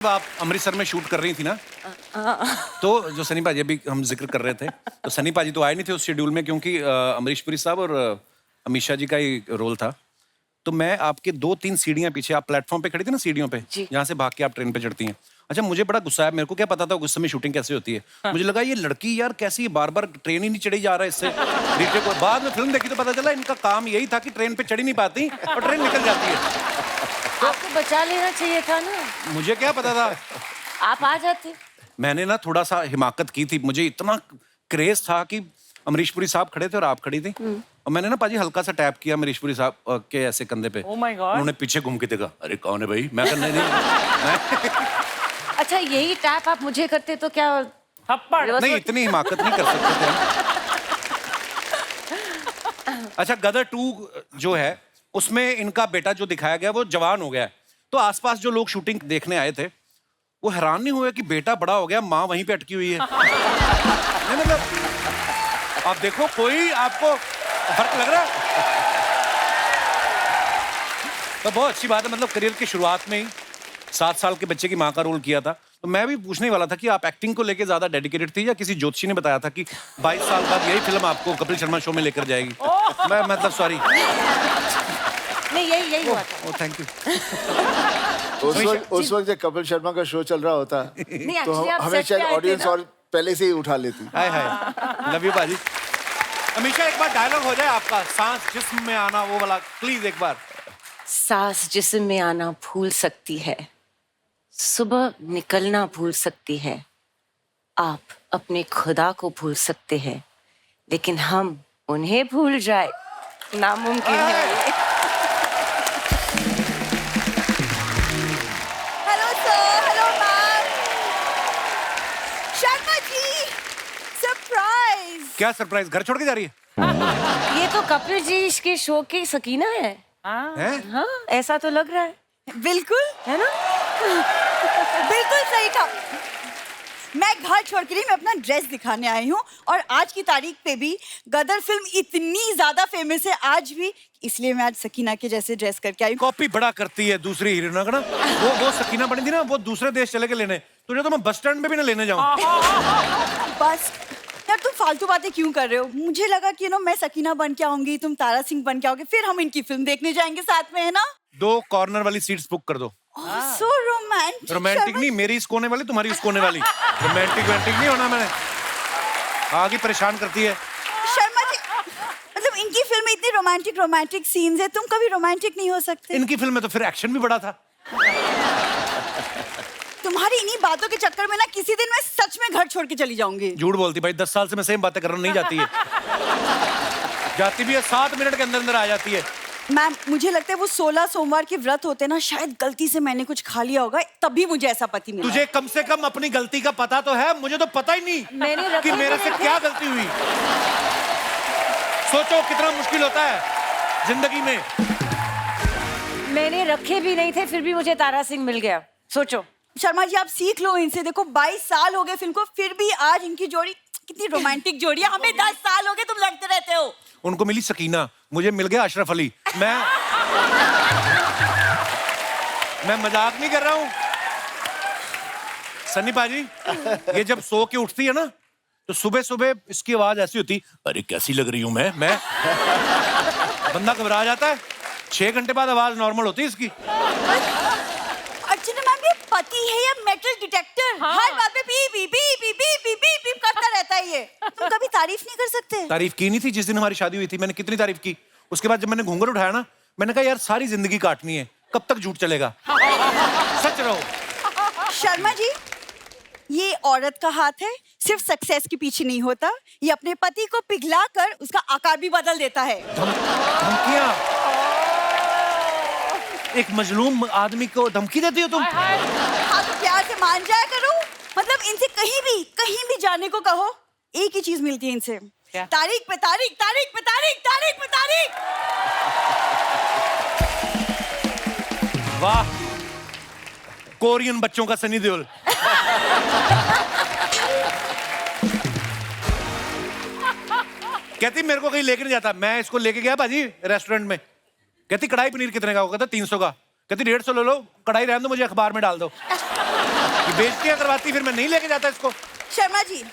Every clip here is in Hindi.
आप अमृतसर में शूट कर रही थी ना? तो जो सनी पाजी अभी हम जिक्र कर रहे थे, तो सनी पाजी तो आए नहीं थे उस शेड्यूल में क्योंकि अमरीश पुरी साहब और अमीषा जी का ही रोल था। तो मैं आपके 2-3 सीढ़ियां पीछे, आप प्लेटफॉर्म पे खड़ी थी ना सीढ़ियों पे, जहाँ से भाग के आप ट्रेन पे चढ़ती हैं। अच्छा, मुझे बड़ा गुस्सा है, मेरे को क्या पता था उस समय शूटिंग कैसे होती है। हाँ। मुझे लगा ये लड़की यार कैसी बार-बार ट्रेन ही नहीं चढ़ी जा रहा है इससे। रीटे को बाद में फिल्म देखी तो पता चला इनका काम यही था कि ट्रेन पे चढ़ी नहीं पाती और ट्रेन निकल जाती है। आपको बचा लेना चाहिए था ना। मुझे क्या पता था, आप आ जाते। मैंने ना थोड़ा सा हिमाकत की थी, मुझे इतना क्रेज था कि अमरीश पुरी साहब खड़े थे और आप खड़ी थी, और मैंने ना पाजी हल्का सा टैप किया अमरीश पुरी साहब के ऐसे कंधे पे। Oh my God। उन्होंने पीछे घूम के देखा, अरे कौन है भाई? मैं कहने नहीं। अच्छा, यही टैप आप मुझे करते तो क्या थप्पड़? नहीं, इतनी हिमाकत नहीं कर सकते थे। अच्छा, गदर 2 जो है उसमें इनका बेटा जो दिखाया गया वो जवान हो गया है, तो आसपास जो लोग शूटिंग देखने आए थे वो हैरान नहीं हुए कि बेटा बड़ा हो गया, माँ वहीं पे अटकी हुई है। नहीं मतलब आप देखो, कोई आपको फर्क लग रहा है? तो बहुत अच्छी बात है, मतलब करियर की शुरुआत में ही 7 साल के बच्चे की माँ का रोल किया था। तो मैं भी पूछने वाला था कि आप एक्टिंग को लेके ज्यादा डेडिकेटेड थी या किसी ज्योतिषी ने बताया था कि 22 साल बाद यही फिल्म आपको कपिल शर्मा शो में लेकर जाएगी? मैं मतलब सॉरी नहीं, यही हुआ था। Oh thank you. उस वक्त जब कपिल शर्मा का शो चल रहा होता तो हमें शायद ऑडियंस और पहले से ही उठा लेती। हाय हाय, लव यू बाजी। हमेशा एक बार डायलॉग हो जाए आपका, सांस जिस्म में आना, वो वाला प्लीज एक बार। सांस जिस्म में आना भूल सकती है, सुबह निकलना भूल सकती है, आप अपने खुदा को भूल सकते हैं, लेकिन हम उन्हें भूल जाए नामुमकिन है। Hello sir, hello ma'am. Sharma ji, surprise. क्या सरप्राइज? घर छोड़ के जा रही है? ये तो कपिल जी के शो की सकीना है। हैं? हाँ, ऐसा तो लग रहा है। बिल्कुल है ना? बिल्कुल सही कहा। मैं घर छोड़ के नहीं, मैं अपना ड्रेस दिखाने आई हूँ, और आज की तारीख पे भी गदर फिल्म इतनी ज्यादा फेमस है आज भी, इसलिए मैं आज सकीना के जैसे ड्रेस करके आई हूँ। कॉपी बड़ा करती है दूसरी हीरोइनों का ना। वो सकीना बनी थी ना, वो दूसरे देश चले के लेने, तुझे तो मैं बस स्टैंड पे भी ना लेने जाऊँ। बस यार, तुम फालतू बातें क्यों कर रहे हो? मुझे लगा कि मैं सकीना बन के आऊंगी, तुम तारा सिंह बन के आओगे, फिर हम इनकी फिल्म देखने जाएंगे साथ में, है ना? 2 कॉर्नर वाली सीट्स बुक कर दो। So romantic. रोमांटिक नहीं, मेरी इस कोने वाली, तुम्हारी उस कोने वाली। रोमांटिक नहीं होना मैंने, आगे परेशान करती है। शर्मा जी, मतलब इनकी फिल्म में इतनी रोमांटिक सीन्स है, तुम कभी रोमांटिक नहीं हो सकते? इनकी फिल्म में तो फिर एक्शन भी बड़ा था। तुम्हारी इन्हीं बातों के चक्कर में ना किसी दिन मैं सच में घर छोड़ के चली जाऊंगी। झूठ बोलती भाई, 10 साल से मैं सेम बातें करने नहीं जाती है। जाती भी है, 7 मिनट के अंदर अंदर आ जाती है। मैम, मुझे लगता है वो 16 सोमवार के व्रत होते ना, शायद गलती से मैंने कुछ खा लिया होगा, तभी मुझे ऐसा पति मिला। तुझे कम से कम अपनी गलती का पता तो है, मुझे तो पता ही नहीं कि मेरे से क्या गलती हुई। सोचो कितना मुश्किल होता है जिंदगी में। मैंने रखे भी नहीं थे, फिर भी मुझे तारा सिंह मिल गया। सोचो। शर्मा जी, आप सीख लो इनसे। देखो 22 साल हो गए फिल्म को, फिर भी आज इनकी जोड़ी कितनी रोमांटिक जोड़ी है। हमें 10 साल हो गए, तुम लड़ते रहते हो। उनको मिली सकीना, मुझे मिल गया अशरफ अली। मैं मजाक नहीं कर रहा हूँ। सन्नी पाजी, ये जब सो के उठती है ना, तो सुबह सुबह इसकी आवाज ऐसी होती, अरे कैसी लग रही हूं मैं। बंदा घबरा जाता है। 6 घंटे बाद आवाज नॉर्मल होती है इसकी। अर्चना मैम, ये पति है या मेटल डिटेक्टर? हाँ। हर बात पे P P P P P P P P करता रहता है ये। तुम कभी तारीफ नहीं कर सकते? तारीफ की नहीं थी जिस दिन हमारी शादी हुई थी, मैंने कितनी तारीफ की। उसके बाद जब मैंने घूंघट उठाया ना, मैंने कहा यार सारी जिंदगी काटनी है, कब तक झूठ चलेगा। सच रहो। शर्मा जी, ये औरत का हाथ है, सिर्फ सक्सेस के पीछे नहीं होता, ये अपने पति को पिघला कर उसका आकार भी बदल देता है। धमकियां? एक मजलूम आदमी को धमकी देती हो तुम? हाँ, तो प्यार से मान जाया करो। मतलब इनसे कहीं भी जाने को कहो, एक ही चीज मिलती है इनसे, तारीख पे तारीख, तारीख पे तारीख, तारीख पे तारीख। वाह, कोरियन बच्चों का सनी देओल। कहती मेरे को कहीं लेके नहीं जाता। मैं इसको लेके गया बाजी रेस्टोरेंट में, कहती कढ़ाई पनीर कितने का होगा? कहता 300 का। कहती 150 ले लो, कढ़ाई रहने दो, मुझे अखबार में डाल दो। ये बेइज्जतियां करवाती, फिर मैं नहीं लेके जाता इसको। शर्मा जी,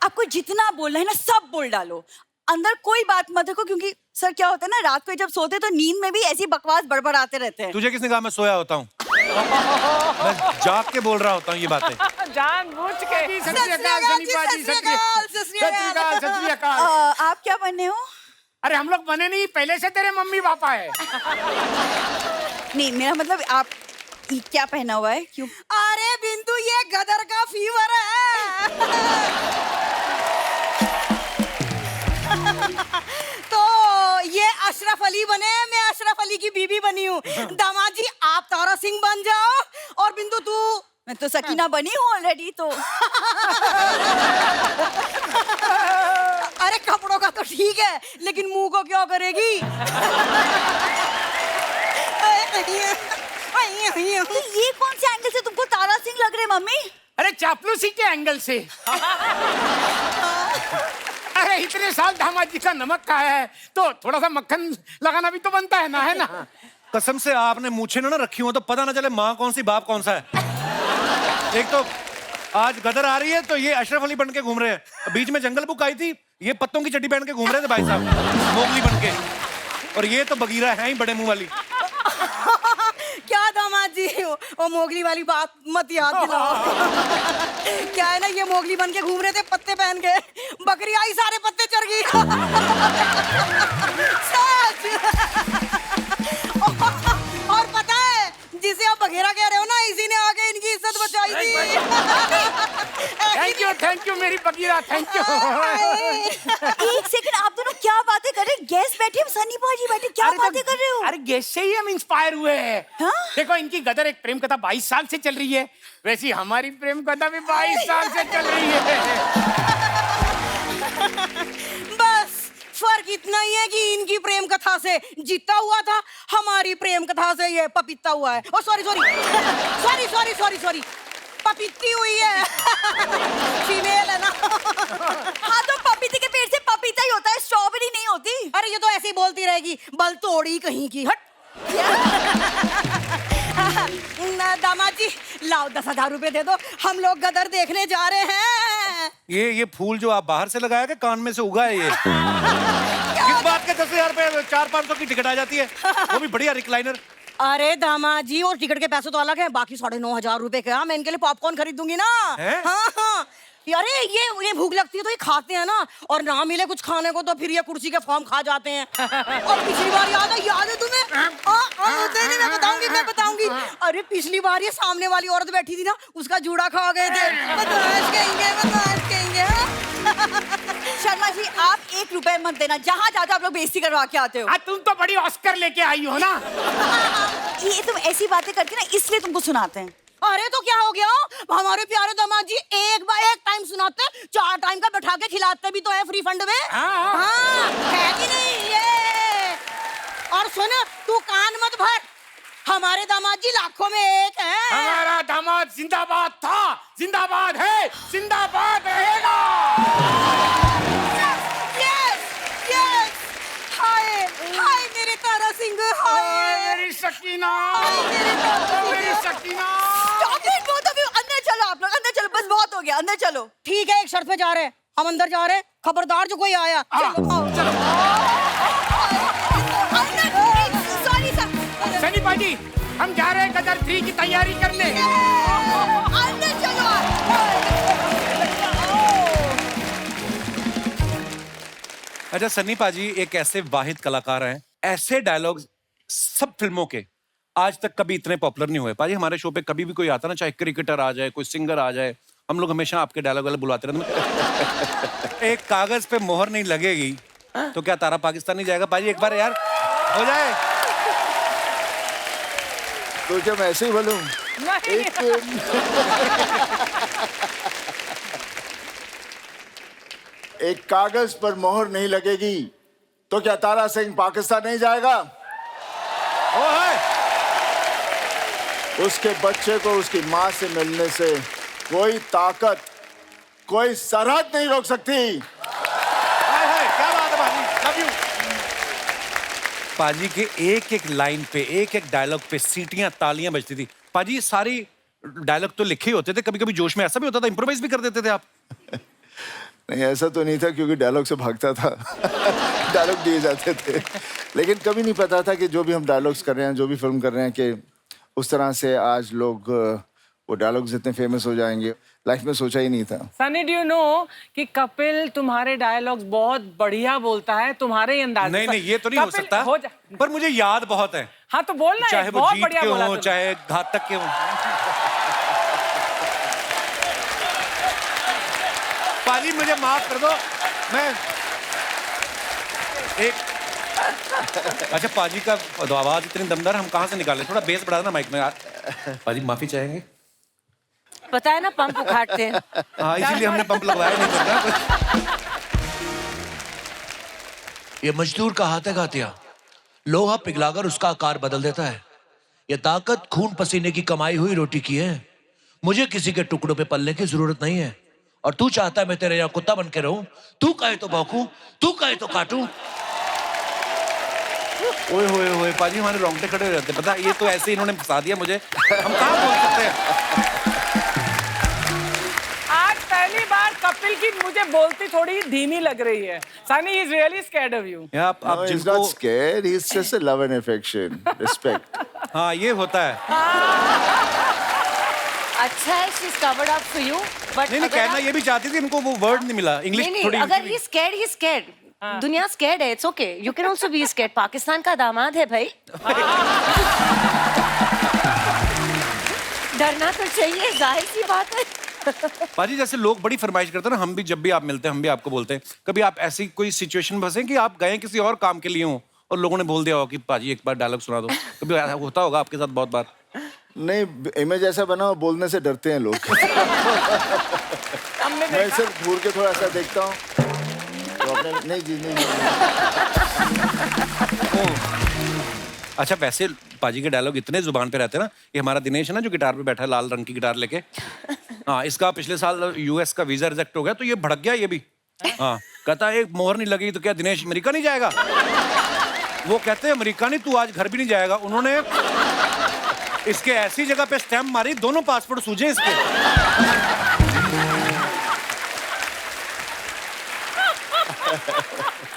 आपको जितना बोलना है ना सब बोल डालो, अंदर कोई बात मत रखो, क्योंकि सर क्या होता है ना, रात को जब सोते तो नींद में भी ऐसी बकवास बड़बड़ाते रहते हैं। तुझे किसने कहा मैं सोया होता हूँ? मैं जाग के बोल रहा होता हूँ ये बातें। जानबूझ के। सत श्री अकाल जी, सत श्री अकाल, सत श्री अकाल। सत श्री अकाल। आप क्या बने हो? अरे हम लोग बने नहीं, पहले से तेरे मम्मी पापा है। नहीं, मेरा मतलब आप ये क्या पहना हुआ है? क्यों? अरे बिंदु, ये गदर का फीवर है। तो ये अशरफ अली बने, मैं अशरफ अली की बीबी बनी हूँ। दामाद जी आप तारा सिंह बन जाओ, और बिंदु तू। मैं तो सकीना बनी हूँ ऑलरेडी तो। अरे कपड़ों का तो ठीक है, लेकिन मुंह को क्या करेगी? ये कौन से एंगल से तुमको तारा सिंह लग रहे मम्मी? अरे चापलूसी के एंगल से। अरे इतने साल दामाद जी का नमक खाया है, तो थोड़ा सा मक्खन लगाना भी तो बनता है ना, है ना? कसम से आपने मूछें ना रखी हो तो पता ना चले माँ कौन सी बाप कौन सा है। एक तो आज गदर आ रही है तो ये अशरफ अली बन के घूम रहे हैं, बीच में जंगल बुक आई थी, ये पत्तों की चड्डी पहन के घूम रहे थे भाई साहब, मोगली बन के, और ये तो बगीरा है ही बड़े मुंह वाली। क्या दामाद जी, वो मोगली वाली बात मत याद दिलाओ। क्या है ना, ये मोगली बन के घूम रहे थे पत्ते पहन के, बकरी आई सारे पत्ते चढ़ गई। और पता है, जिसे आप बघेरा कह रहे हो ना, इसी ने आके इनकी इज्जत बचाई थी। थैंक यू मेरी बगीरा, थैंक यू। एक सेकंड, आप दोनों क्या बातें कर रहे हैं? गेस्ट बैठे हैं, सनी भाजी बैठे, क्या बातें कर रहे हो? अरे गेस्ट से ही हम इंस्पायर हुए हैं। हाँ? देखो इनकी गदर एक प्रेम कथा 22 साल से चल रही है, वैसी हमारी प्रेम कथा भी 22 साल से चल रही है। बस फर्क इतना ही है कि इनकी प्रेम कथा से जीता हुआ था, हमारी प्रेम कथा से ये पपीता हुआ है। Oh sorry sorry sorry sorry sorry, पपीती हुई है। फीमेल है ना। हाँ, तो पपीते के पेड़ से पपीता ही होता है, स्ट्रॉबेरी नहीं होती। अरे ये तो ऐसे ही बोलती रहेगी, बल तोड़ी कहीं की। हट। दामाद जी लाओ 10,000 रुपए दे दो, हम लोग गदर देखने जा रहे हैं। ये फूल जो आप बाहर से लगाया कि कान में से उगा है ये? किस बात के 10,000 रुपए 400-500 की टिकट आ जाती है, वो भी बढ़िया रिक्लाइनर। अरे दामाद जी, और टिकट के पैसे तो अलग है, बाकी 9,500 रुपए का मैं इनके लिए पॉपकॉर्न खरीद दूंगी ना। हाँ हाँ, अरे ये भूख लगती है तो ये खाते हैं ना, और ना मिले कुछ खाने को तो फिर ये कुर्सी के फॉर्म खा जाते हैं। और पिछली बार याद है तुम्हें? मैं बताऊंगी। अरे पिछली बार ये सामने वाली औरत बैठी थी ना, उसका जूड़ा खा गए थे। बदमाश कहेंगे। शर्मा जी, आप 1 रुपए मत देना, जहाँ जाते आप लोग बेइज्जती करवा के आते हो। तुम तो बड़ी ऑस्कर लेके आई हो ना। ये तुम ऐसी बातें करती ना, इसलिए तुमको सुनाते हैं। अरे तो क्या हो गया, हमारे प्यारे दामाद जी एक टाइम सुनाते, 4 टाइम का बैठा के खिलाते भी तो है फ्री फंड में। हाँ, है कि नहीं ये? और सुन, तू कान मत भर, हमारे दामाद जी लाखों में एक है। हमारा दामाद जिंदाबाद था, जिंदाबाद है, जिंदाबाद रहेगा। हाय मेरे तारा सिंह, हाय मेरी सकीना, मेरी सकीना। अंदर चलो, आप लोग अंदर चलो, बस बहुत हो गया, अंदर चलो। ठीक है, एक शर्त पे जा रहे हैं, हम अंदर जा रहे हैं, खबरदार जो कोई आया। Sorry sir. सनी पाजी, हम जा रहे हैं गदर 3 की तैयारी करने। अंदर चलो। अच्छा सन्नी पाजी एक ऐसे वाहिद कलाकार हैं, ऐसे डायलॉग सब फिल्मों के आज तक कभी इतने पॉपुलर नहीं हुए। पाजी हमारे शो पे कभी भी कोई आता ना, चाहे क्रिकेटर आ जाए, कोई सिंगर आ जाए, हम लोग हमेशा आपके डायलॉग वाले बुलाते रहते। एक कागज पे मोहर नहीं लगेगी तो क्या तारा पाकिस्तान नहीं जाएगा? पाजी एक बार यार हो जाए। तो क्या मैं ऐसे ही बोलूं? एक कागज पर मोहर नहीं लगेगी तो क्या तारा सिंह पाकिस्तान नहीं जाएगा? ओ है। उसके बच्चे को उसकी माँ से मिलने से कोई ताकत, कोई सरहद नहीं रोक सकती। हाय हाय, क्या बात है पाजी, लव यू। पाजी के एक एक लाइन पे, एक एक डायलॉग पे सीटियां, तालियां बजती थी। पाजी सारी डायलॉग तो लिखे ही होते थे, कभी कभी जोश में ऐसा भी होता था, इम्प्रोवाइज भी कर देते थे आप? नहीं, ऐसा तो नहीं था क्योंकि डायलॉग से भागता था। डायलॉग दिए जाते थे, लेकिन कभी नहीं पता था कि जो भी हम डायलॉग्स कर रहे हैं, जो भी फिल्म कर रहे हैं, कि उस तरह से आज लोग वो डायलॉग्स इतने फेमस हो जाएंगे, लाइफ में सोचा ही नहीं था। सनी, डू यू नो कि कपिल तुम्हारे डायलॉग्स बहुत बढ़िया बोलता है, तुम्हारे ही अंदाज में। नहीं, ये तो नहीं हो कपिल, सकता, पर मुझे याद बहुत है। हाँ तो बोलना है, चाहे वो बहुत जीत बढ़िया के बोला हो, तुमने। चाहे घातक के हो। पाजी मुझे माफ कर दो, मैं एक अच्छा, पाजी का आवाज इतनी दमदार, हम कहाँ से निकाले? थोड़ा बेस बढ़ा देना माइक में यार। पाजी माफी चाहेंगे? पता है ना, पंप उखाड़ते हैं। हाँ, इसीलिए हमने पंप लगवाया नहीं करना। ये मजदूर का हाथ है घातिया, लोहा पिघलाकर उसका आकार बदल देता है। ये ताकत खून पसीने की कमाई हुई रोटी की है। मुझे किसी के टुकड़ों पे पलने की जरूरत नहीं है। और तू चाहता है मैं तेरे यहाँ कुत्ता बन के रहूं? तू कहे तो भौंकूं, तू कहे तो काटूं। ओए होए होए, पाजी हमारे रोंगटे खड़े हो जाते हैं। पता, ये तो ऐसे ही इन्होंने फंसा दिया मुझे, हम कहाँ बोल सकते हैं। आज पहली बार कपिल की मुझे बोलती थोड़ी धीमी लग रही है। Sunny is really scared of you. आप No, he's जिनको not scared. He's just a love and affection, respect. हाँ, ये होता है। अच्छा है, she's covered up for you, but नहीं, कहना ये भी चाहती थी, इनको वो वर्ड नहीं मिला, इंग्लिश थोड़ी। अगर he's scared, दुनिया scared है, it's okay. You can also be scared. Pakistan का दामाद है भाई। डरना तो चाहिए, जाहिर सी बात है। पाजी जैसे लोग बड़ी फरमाइश करते हैं ना, हम भी जब भी आप मिलते हैं हम भी आपको बोलते हैं, कभी आप ऐसी कोई सिचुएशन में फंसे कि आप गए किसी और काम के लिए हो और लोगों ने बोल दिया हो कि पाजी एक बार डायलॉग सुना दो, कभी ऐसा होता होगा आपके साथ बहुत बार? नहीं, इमेज ऐसा बना, बोलने से डरते हैं लोग। मैं सिर्फ घूर के थोड़ा सा देखता हूँ तो अपने, नहीं जी नहीं। अच्छा, वैसे पाजी के डायलॉग इतने जुबान पे रहते हैं ना। ये हमारा दिनेश है ना, जो गिटार पे बैठा है, लाल रंग की गिटार लेके। हाँ, इसका पिछले साल यूएस का वीजा रिजेक्ट हो गया, तो ये भड़क गया ये भी। हाँ, कहता है एक मोहर नहीं लगी तो क्या दिनेश अमेरिका नहीं जाएगा? वो कहते हैं अमेरिका नहीं, तू आज घर भी नहीं जाएगा। उन्होंने इसके ऐसी जगह पे स्टैम्प मारी, दोनों पासपोर्ट सूझे इसके।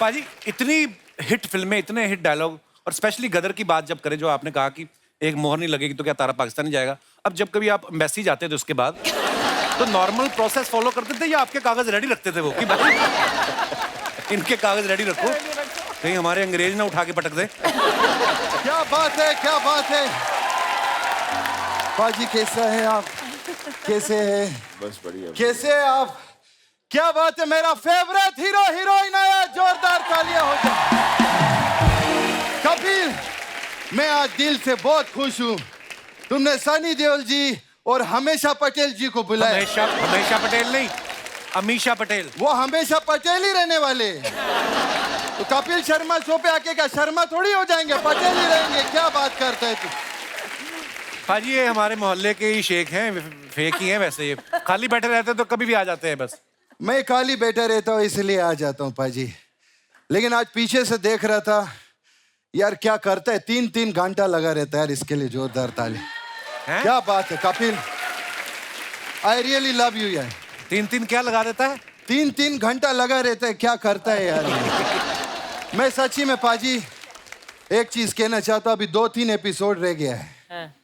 पाजी इतनी हिट फिल्में, इतने हिट डायलॉग, और स्पेशली गदर की बात जब करें, जो आपने कहा कि एक मोहर नहीं लगेगी तो क्या तारा पाकिस्तान नहीं जाएगा। अब जब कभी आप एम्बेसी जाते थे उसके बाद, तो नॉर्मल प्रोसेस फॉलो करते थे या आपके कागज रेडी रखते थे वो कि भाई इनके कागज रेडी रखो, कहीं हमारे अंग्रेज ना उठा के पटक दे? क्या बात है, क्या बात है। पाजी कैसा है आप? कैसे है? बस बढ़िया। कैसे है आप? क्या बात है, मेरा फेवरेट हीरो हीरोइन आया, जोरदार तालियां हो जाए। कपिल, मैं आज दिल से बहुत खुश हूँ। तुमने सनी देओल जी और हमेशा पटेल जी को बुलाया। हमेशा पटेल नहीं, अमीषा पटेल। वो हमेशा पटेल ही रहने वाले। तो कपिल शर्मा शो पे आके क्या शर्मा थोड़ी हो जाएंगे, पटेल ही रहेंगे। क्या बात करते हैं तू? पाजी ये हमारे मोहल्ले के ही शेख हैं, फेक ही हैं वैसे। ये खाली बैठे रहते हैं तो कभी भी आ जाते हैं बस। मैं खाली बैठा रहता हूँ इसलिए आ जाता हूँ पाजी। लेकिन आज पीछे से देख रहा था यार, क्या करता है, 3-3 घंटा लगा रहता है यार, इसके लिए जोरदार ताली। क्या बात है Kapil, I really love you यार। 3-3 क्या लगा देता है? 3-3 घंटा लगा रहता है, क्या करता है यार। मैं सच्ची में पाजी एक चीज कहना चाहता हूँ, अभी 2-3 एपिसोड रह गया है,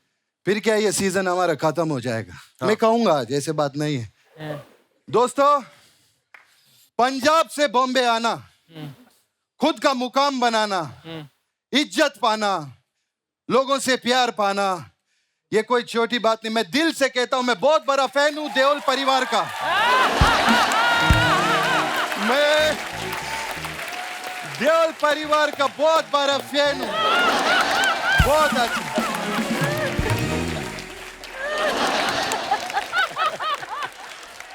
फिर क्या ये सीजन हमारा खत्म हो जाएगा। मैं कहूंगा आज, ऐसे बात नहीं है। दोस्तों, पंजाब से बॉम्बे आना, खुद का मुकाम बनाना, इज्जत पाना, लोगों से प्यार पाना, ये कोई छोटी बात नहीं। मैं दिल से कहता हूं, मैं बहुत बड़ा फैन हूं देओल परिवार का। मैं देओल परिवार का बहुत बड़ा फैन हूं, बहुत अच्छा।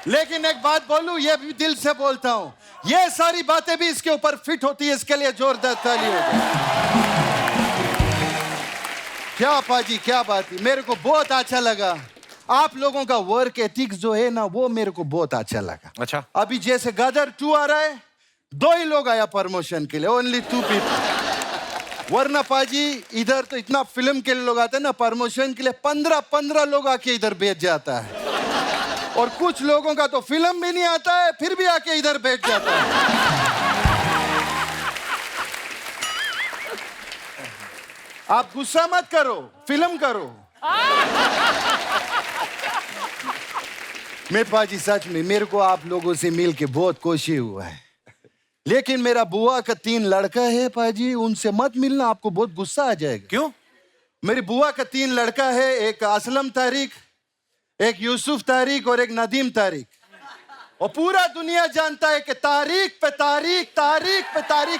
लेकिन एक बात बोलूं, ये भी दिल से बोलता हूं, ये सारी बातें भी इसके ऊपर फिट होती है, इसके लिए जोरदार ताली हो जाए। क्या पाजी, क्या बात है, मेरे को बहुत अच्छा लगा। आप लोगों का वर्क एथिक्स जो है ना, वो मेरे को बहुत अच्छा लगा। अच्छा, अभी जैसे गदर 2 आ रहा है, 2 ही लोग आया प्रमोशन के लिए, ओनली 2 पीपल। वरना पाजी इधर तो इतना फिल्म के लोग आते हैं ना, प्रमोशन के लिए 15 लोग आके इधर बैठ जाता है, और कुछ लोगों का तो फिल्म भी नहीं आता है फिर भी आके इधर बैठ जाता है। आप गुस्सा मत करो, फिल्म करो। मैं पाजी सच में मेरे को आप लोगों से मिल के बहुत खुशी हुआ है, लेकिन मेरा बुआ का 3 लड़का है पाजी, उनसे मत मिलना, आपको बहुत गुस्सा आ जाएगा। क्यों? मेरी बुआ का 3 लड़का है, एक असलम तारिक, एक यूसुफ तारिक और एक नदीम तारिक, और पूरा दुनिया जानता है कि तारिक पे तारिक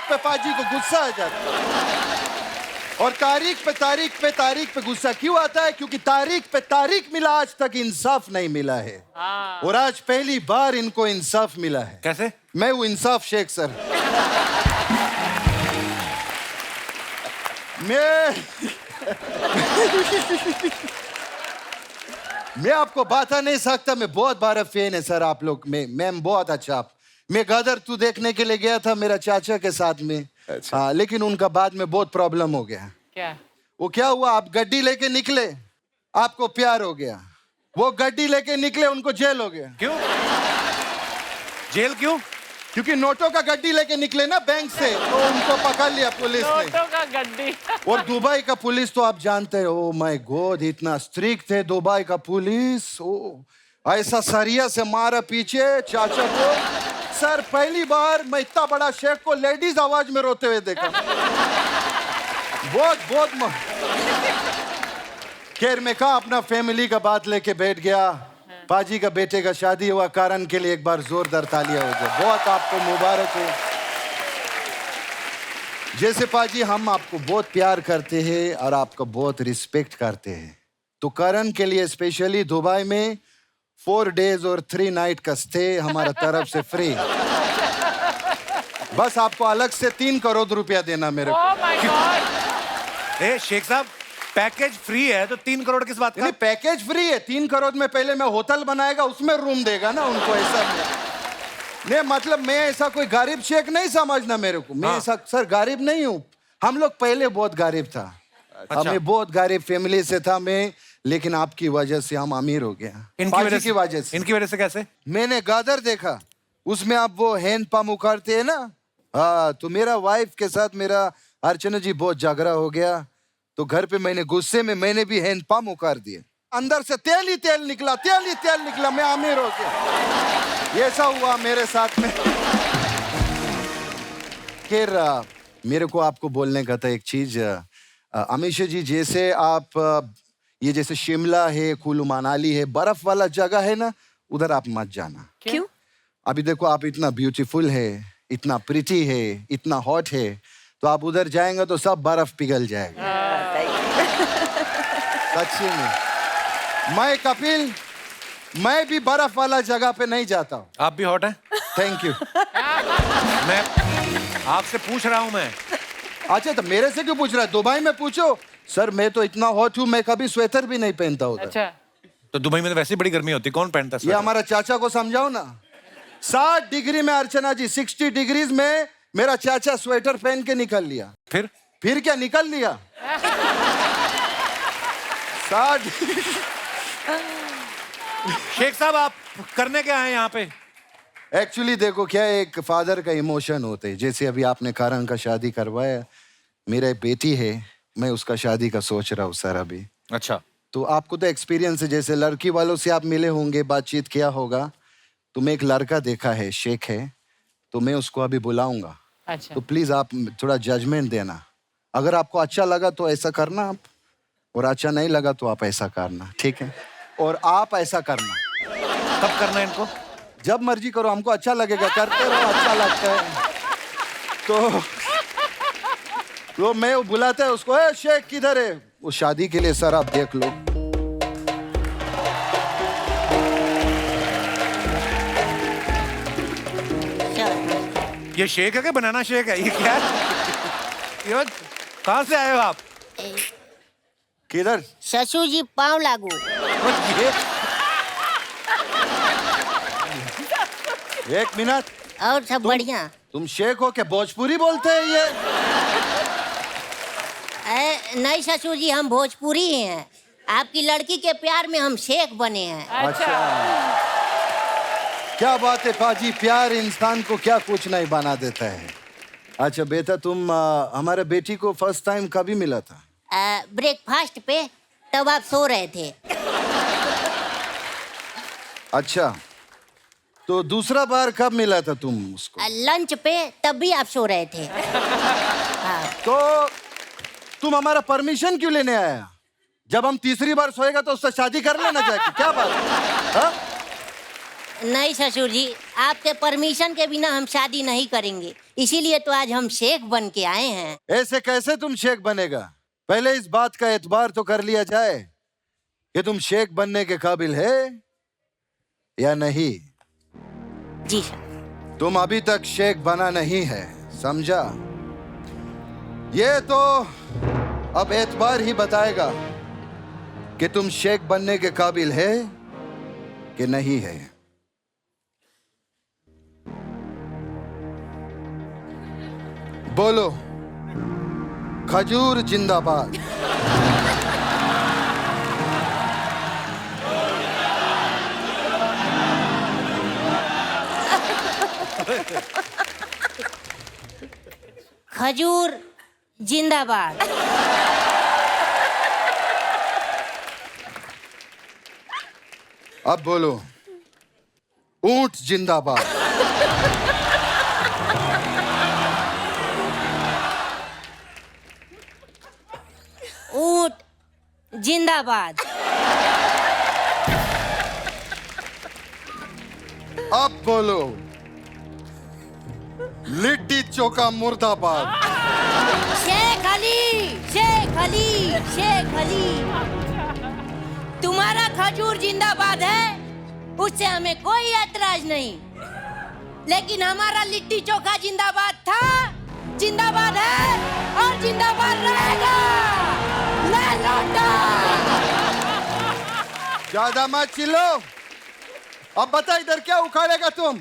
पे पाजी को गुस्सा आ जाता है। और तारीख पे गुस्सा क्यों आता है? क्योंकि तारीख मिला, आज तक इंसाफ नहीं मिला है। और आज पहली बार इनको इंसाफ मिला है। कैसे? मैं हूं इंसाफ शेख सर। मैं आपको बता नहीं सकता, मैं बहुत बड़ा फैन है सर आप लोग में, मैं बहुत अच्छा। मैं गदर 2 देखने के लिए गया था मेरा चाचा के साथ में। हाँ, लेकिन उनका बाद में बहुत प्रॉब्लम हो गया। क्या? वो क्या हुआ, आप गड्डी लेके निकले, आपको प्यार हो गया, वो गड्डी लेके निकले, उनको जेल हो गया। क्यों? जेल क्यों? क्योंकि नोटों का गड्डी लेके निकले ना बैंक से, तो उनको पकड़ लिया पुलिस ने। नोटों का गड्डी। और दुबई का पुलिस तो आप जानते हो, ओ माय गॉड, इतना स्ट्रिक्ट थे दुबई का पुलिस। ओ ऐसा सरिया से मारा पीछे चाचा को। सर पहली बार मैं इतना बड़ा शेख को लेडीज आवाज में रोते हुए देखा। बहुत खैर मैं कहा अपना फैमिली का बात लेके बैठ गया। पाजी का बेटे का शादी हुआ, कारण के लिए एक बार जोरदार तालियां हो जाए। बहुत आपको मुबारक हो। जैसे पाजी हम आपको बहुत प्यार करते हैं और आपका बहुत रिस्पेक्ट करते हैं, तो करण के लिए स्पेशली दुबई में 4 days और 3 night का स्टे हमारा तरफ से फ्री। बस आपको अलग से 3 करोड़ रुपया देना मेरे को। Oh my God! ए शेख साहब, पैकेज फ्री है तो 3 करोड़ किस बात का? नहीं, पैकेज फ्री है, 3 करोड़ में पहले मैं होटल बनाएगा, उसमें रूम देगा ना उनको। ऐसा नहीं, मतलब मैं ऐसा कोई गरीब शेख नहीं समझना मेरे को। मैं ऐसा सर गरीब नहीं हूँ। हम लोग पहले बहुत गरीब था। अच्छा। हमें बहुत गरीब फैमिली से था मैं, लेकिन आपकी वजह से हम अमीर हो गया। इनकी वजह से? इनकी वजह से कैसे? मैंने गादर देखा, उसमें आप वो हैंड पंप उखाड़ते हैं ना। हाँ, तो मेरा वाइफ के साथ मेरा अर्चना जी बहुत झगड़ा हो गया, तो घर पे मैंने गुस्से में मैंने भी हैंड पंप उखाड़ दिए। अंदर से तेल ही तेल निकला, मैं अमीर हो गया। ऐसा हुआ मेरे साथ में। खैर मेरे को आपको बोलने का था एक चीज। अमीशा जी, जैसे आप ये जैसे शिमला है, कुल्लू मनाली है, बर्फ वाला जगह है ना, उधर आप मत जाना। क्यों? अभी देखो आप इतना ब्यूटीफुल है, इतना प्रिटी है, इतना हॉट है, तो आप उधर जाएंगे तो सब बर्फ पिघल जाएगा। सच्ची में मैं कपिल, मैं भी बर्फ वाला जगह पे नहीं जाता हूँ। आप भी हॉट हैं? Thank you. मैं आपसे पूछ रहा हूँ मैं। अच्छा, तो मेरे से क्यों पूछ रहा है? दुबई में पूछो। सर मैं तो इतना हॉट हूँ, मैं कभी स्वेटर भी नहीं पहनता होता। अच्छा, तो दुबई में तो वैसे ही बड़ी गर्मी होती है, कौन पहनता है ये स्वेटर? हमारा चाचा को समझाओ ना। 60 डिग्री में अर्चना जी, 60 डिग्रीज में मेरा चाचा स्वेटर पहन के निकल लिया। फिर क्या निकल लिया? 60। शेख साहब, आप करने क्या हैं यहाँ पे? एक्चुअली देखो क्या है, एक फादर का इमोशन होते हैं। जैसे अभी आपने कारण का शादी करवाया, मेरा एक बेटी है, मैं उसका शादी का सोच रहा हूँ सर अभी। अच्छा। तो आपको तो एक्सपीरियंस है, जैसे लड़की वालों से आप मिले होंगे, बातचीत किया होगा, तो मैं एक लड़का देखा है, शेख है, तो मैं उसको अभी बुलाऊंगा। अच्छा। तो प्लीज आप थोड़ा जजमेंट देना। अगर आपको अच्छा लगा तो ऐसा करना आप, और अच्छा नहीं लगा तो आप ऐसा करना, ठीक है? और आप ऐसा करना। कब करना है इनको? जब मर्जी करो, हमको अच्छा लगेगा, करते रहो, अच्छा लगता है। तो मैं वो बुलाता है उसको, ए शेख किधर है? वो शादी के लिए सर आप देख लो। ये शेक है क्या? बनाना शेक है ये? क्या है? ये कहाँ से आए हो आप? किधर? ससुर जी पाँव लागू। एक मिनट। और सब बढ़िया। तुम शेख हो क्या? भोजपुरी बोलते हैं ये? नहीं ससुर जी, हम भोजपुरी ही हैं। आपकी लड़की के प्यार में हम शेख बने हैं। अच्छा, क्या बात है पाजी, प्यार इंसान को क्या कुछ नहीं बना देता है। अच्छा बेटा, तुम हमारे बेटी को फर्स्ट टाइम कभी मिला था? ब्रेकफास्ट पे, तब आप सो रहे थे। अच्छा, तो दूसरा बार कब मिला था तुम उसको? लंच पे, तब भी आप सो रहे थे। तो तुम हमारा परमिशन क्यों लेने आया? जब हम तीसरी बार सोएगा तो उससे शादी कर लेना चाहिए, क्या बात है? नहीं ससुर जी, आपके परमिशन के बिना हम शादी नहीं करेंगे, इसीलिए तो आज हम शेख बन के आए हैं। ऐसे कैसे तुम शेख बनेगा? पहले इस बात का एतबार तो कर लिया जाए कि तुम शेख बनने के काबिल है या नहीं। जी सर। तुम अभी तक शेख बना नहीं है, समझा? ये तो अब एतबार ही बताएगा कि तुम शेख बनने के काबिल है कि नहीं है। बोलो, खजूर जिंदाबाद। खजूर जिंदाबाद। अब बोलो, ऊंट जिंदाबाद। ऊंट जिंदाबाद। अब बोलो, लिट्टी चोखा मुर्दाबाद। शेख अली, शेख अली, शेख अली। तुम्हारा खजूर जिंदाबाद है, उससे हमें कोई ऐतराज नहीं, लेकिन हमारा लिट्टी चोखा जिंदाबाद था, जिंदाबाद है और जिंदाबाद रहेगा। ले लौटा। ज्यादा मत चिल्लो। अब बता, इधर क्या उखाड़ेगा तुम?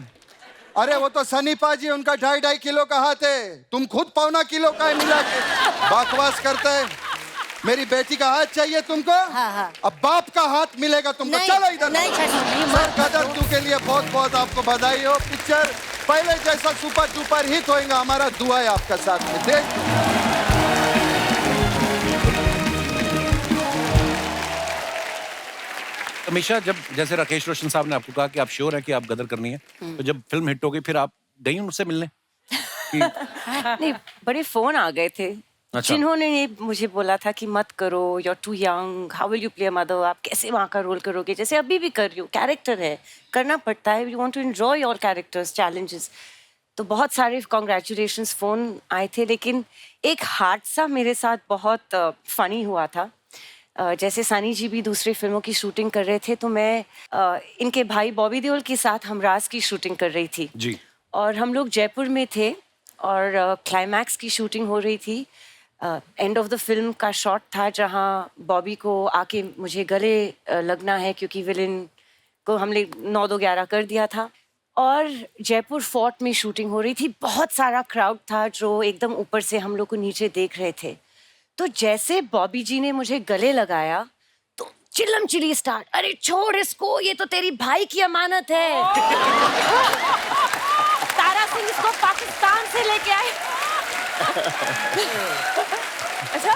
अरे वो तो सनी पाजी, उनका 2.5 किलो का हाथ है, तुम खुद 1.25 किलो का है मिला के बकवास करते है। मेरी बेटी का हाथ चाहिए तुमको? हाँ। अब बाप का हाथ मिलेगा तुमको। नहीं, चलो इधर। नहीं ससुर जी, सर गदर 2 के लिए बहुत बहुत आपको बधाई हो। पिक्चर पहले जैसा सुपर डुपर हिट होएगा, हमारा दुआ है आपका साथ में। देख अमीशा, जब जैसे राकेश रोशन साहब ने आपको कहा कि आप श्योर हैं कि आप गदर करनी है, तो जब फिल्म हिट हो गई फिर आप गई उनसे मिलने? नहीं, बड़े फोन आ गए थे जिन्होंने ये मुझे बोला था कि मत करो, you are too young, how will you play mother, आप कैसे वहाँ का रोल करोगे, जैसे अभी भी कर रही हो, कैरेक्टर है, करना पड़ता है, you want to enjoy your characters, challenges. तो बहुत सारे कॉन्ग्रेचुलेशंस फ़ोन आए थे, लेकिन एक हादसा मेरे साथ बहुत फनी हुआ था। जैसे सनी जी भी दूसरी फिल्मों की शूटिंग कर रहे थे, तो मैं इनके भाई बॉबी देओल के साथ हमराज की शूटिंग कर रही थी जी। और हम लोग जयपुर में थे और क्लाइमैक्स की शूटिंग हो रही थी। एंड ऑफ द फिल्म का शॉट था जहाँ बॉबी को आके मुझे गले लगना है, क्योंकि विलेन को हमने 9-2-11 कर दिया था। और जयपुर फोर्ट में शूटिंग हो रही थी, बहुत सारा क्राउड था जो एकदम ऊपर से हम लोग को नीचे देख रहे थे। तो जैसे बॉबी जी ने मुझे गले लगाया तो चिल्लम चिल्ली स्टार्ट, अरे छोड़ इसको, ये तो तेरी भाई की अमानत है। तारा सिंह इसको पाकिस्तान से लेके आए। अच्छा,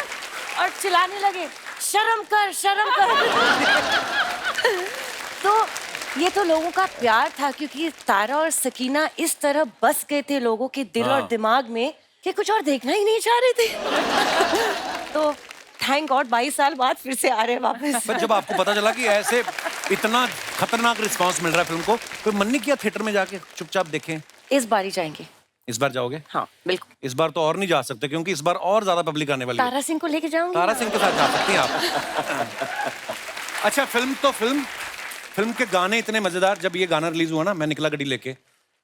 और चिल्लाने लगे, शर्म कर, शर्म कर। तो ये तो लोगों का प्यार था, क्योंकि तारा और सकीना इस तरह बस गए थे लोगों के दिल और दिमाग में कि कुछ और देखना ही नहीं चाह रहे थे। तो थैंक गॉड 22 साल बाद फिर से आ रहे हैं वापस। पर जब आपको पता चला कि ऐसे इतना खतरनाक रिस्पांस मिल रहा है फिल्म को, तो मन नहीं किया थिएटर में जाके चुपचाप देखें? इस बार ही जाएंगे। इस बार जाओगे? हाँ बिल्कुल। इस बार तो और नहीं जा सकते, क्योंकि इस बार और ज्यादा पब्लिक आने वाली है। तारा सिंह को लेके जाऊंगी। तारा सिंह के साथ जा सकती हैं आप। अच्छा, फिल्म के गाने इतने मजेदार। जब ये गाना रिलीज हुआ ना, मैं निकला गड्डी लेके,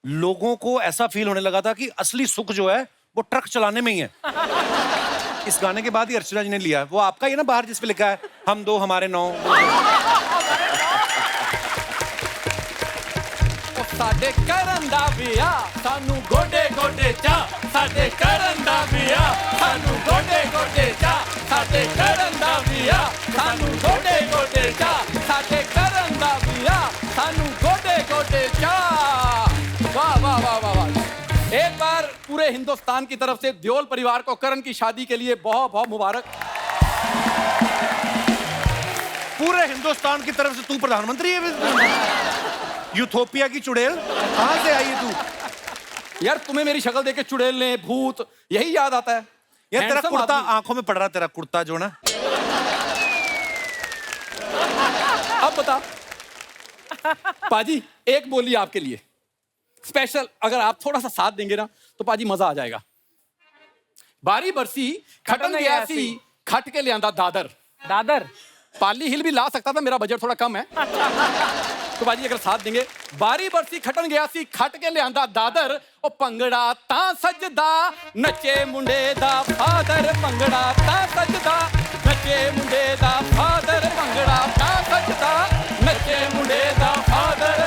लोगों को ऐसा फील होने लगा था कि असली सुख जो है वो ट्रक चलाने में ही है। इस गाने के बाद ही अर्चना जी ने लिया, वो आपका ही ना बाहर जिस पे लिखा है हम 2 हमारे 9। ਸਾਡੇ ਕਰਨ ਦਾ ਵਿਆਹ ਸਾਨੂੰ ਗੋਡੇ ਗੋਡੇ ਚਾ साडे करन दा विया सानू गोडे गोडे चा साडे करन दा विया सानू गोडे गोडे चा साडे करन दा विया सानू गोडे गोडे चा। वाह वाह वाह वाह वाह। एक बार पूरे हिंदुस्तान की तरफ से देओल परिवार को करण की शादी के लिए बहुत बहुत मुबारक। पूरे हिंदुस्तान की तरफ से तू प्रधानमंत्री है? यूथोपिया की चुड़ैल कहां से आई है तू? यार तुम्हें मेरी शक्ल देख के चुड़ैलें भूत यही याद आता है। यार तेरा Handsome कुर्ता आदमी। आंखों में पड़ रहा, तेरा कुर्ता जो ना। अब बता पाजी, एक बोली आपके लिए स्पेशल, अगर आप थोड़ा सा साथ देंगे ना तो पाजी मजा आ जाएगा। बारी बरसी खटन गया सी खट के लियांदा दादर। दादर पाली हिल भी ला सकता था, मेरा बजट थोड़ा कम है। तो बाजी अगर साथ देंगे। बारी बरसी खटन गया सी खट के लियांदा दादर ओ पंगड़ा ता सजदा नचे मुंडे दा फादर। पंगड़ा ता सजदा नचे मुंडे दा फादर। पंगड़ा ता सजदा नचे मुंडे दा फादर।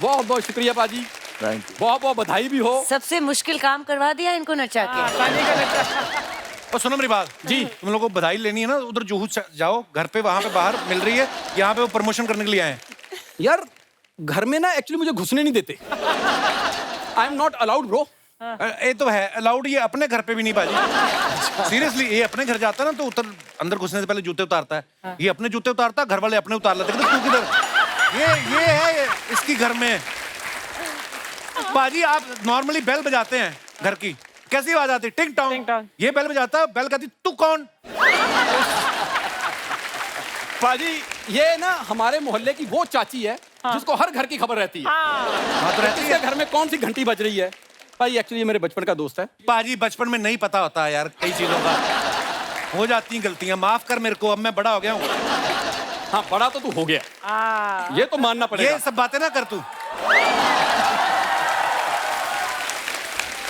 बहुत बहुत शुक्रिया पाजी, थैंक यू। बहुत बहुत बधाई भी हो। सबसे मुश्किल काम करवा दिया इनको नचा के। और सुनो मेरी बात जी, तुम लोगों को बधाई लेनी है ना, उधर जुहू जाओ, घर पे वहां पे बाहर मिल रही है, यहाँ पे वो प्रमोशन करने के लिए आए हैं। यार घर में ना एक्चुअली मुझे घुसने नहीं देते। I am not allowed bro. ये तो है अलाउड, ये अपने घर पे भी नहीं बाजी। सीरियसली ये अपने घर जाता है ना तो उतर अंदर घुसने से पहले जूते उतारता है। ये अपने जूते उतारता है, घर वाले अपने उतार लेते हैं। तू किधर? ये है इसकी घर में। बाजी आप नॉर्मली बेल बजाते हैं घर की, कैसी आवाज आती? टिंग टिंग टोंग। टोंग। ये बेल बजाता है, बेल कहती तू कौन? पाजी ये ना हमारे मोहल्ले की वो चाची है जिसको हर घर की खबर रहती है। हाँ तो रहती किसके है। घर में कौन सी घंटी बज रही है। भाई एक्चुअली ये मेरे बचपन का दोस्त है। बाजी बचपन में नहीं पता होता यार, कई चीजों का हो जाती हैं गलतियां, माफ कर मेरे को, अब मैं बड़ा हो गया हूँ। हाँ बड़ा तो तू हो गया, ये तो मानना पड़ेगा। ये सब बातें ना कर तू।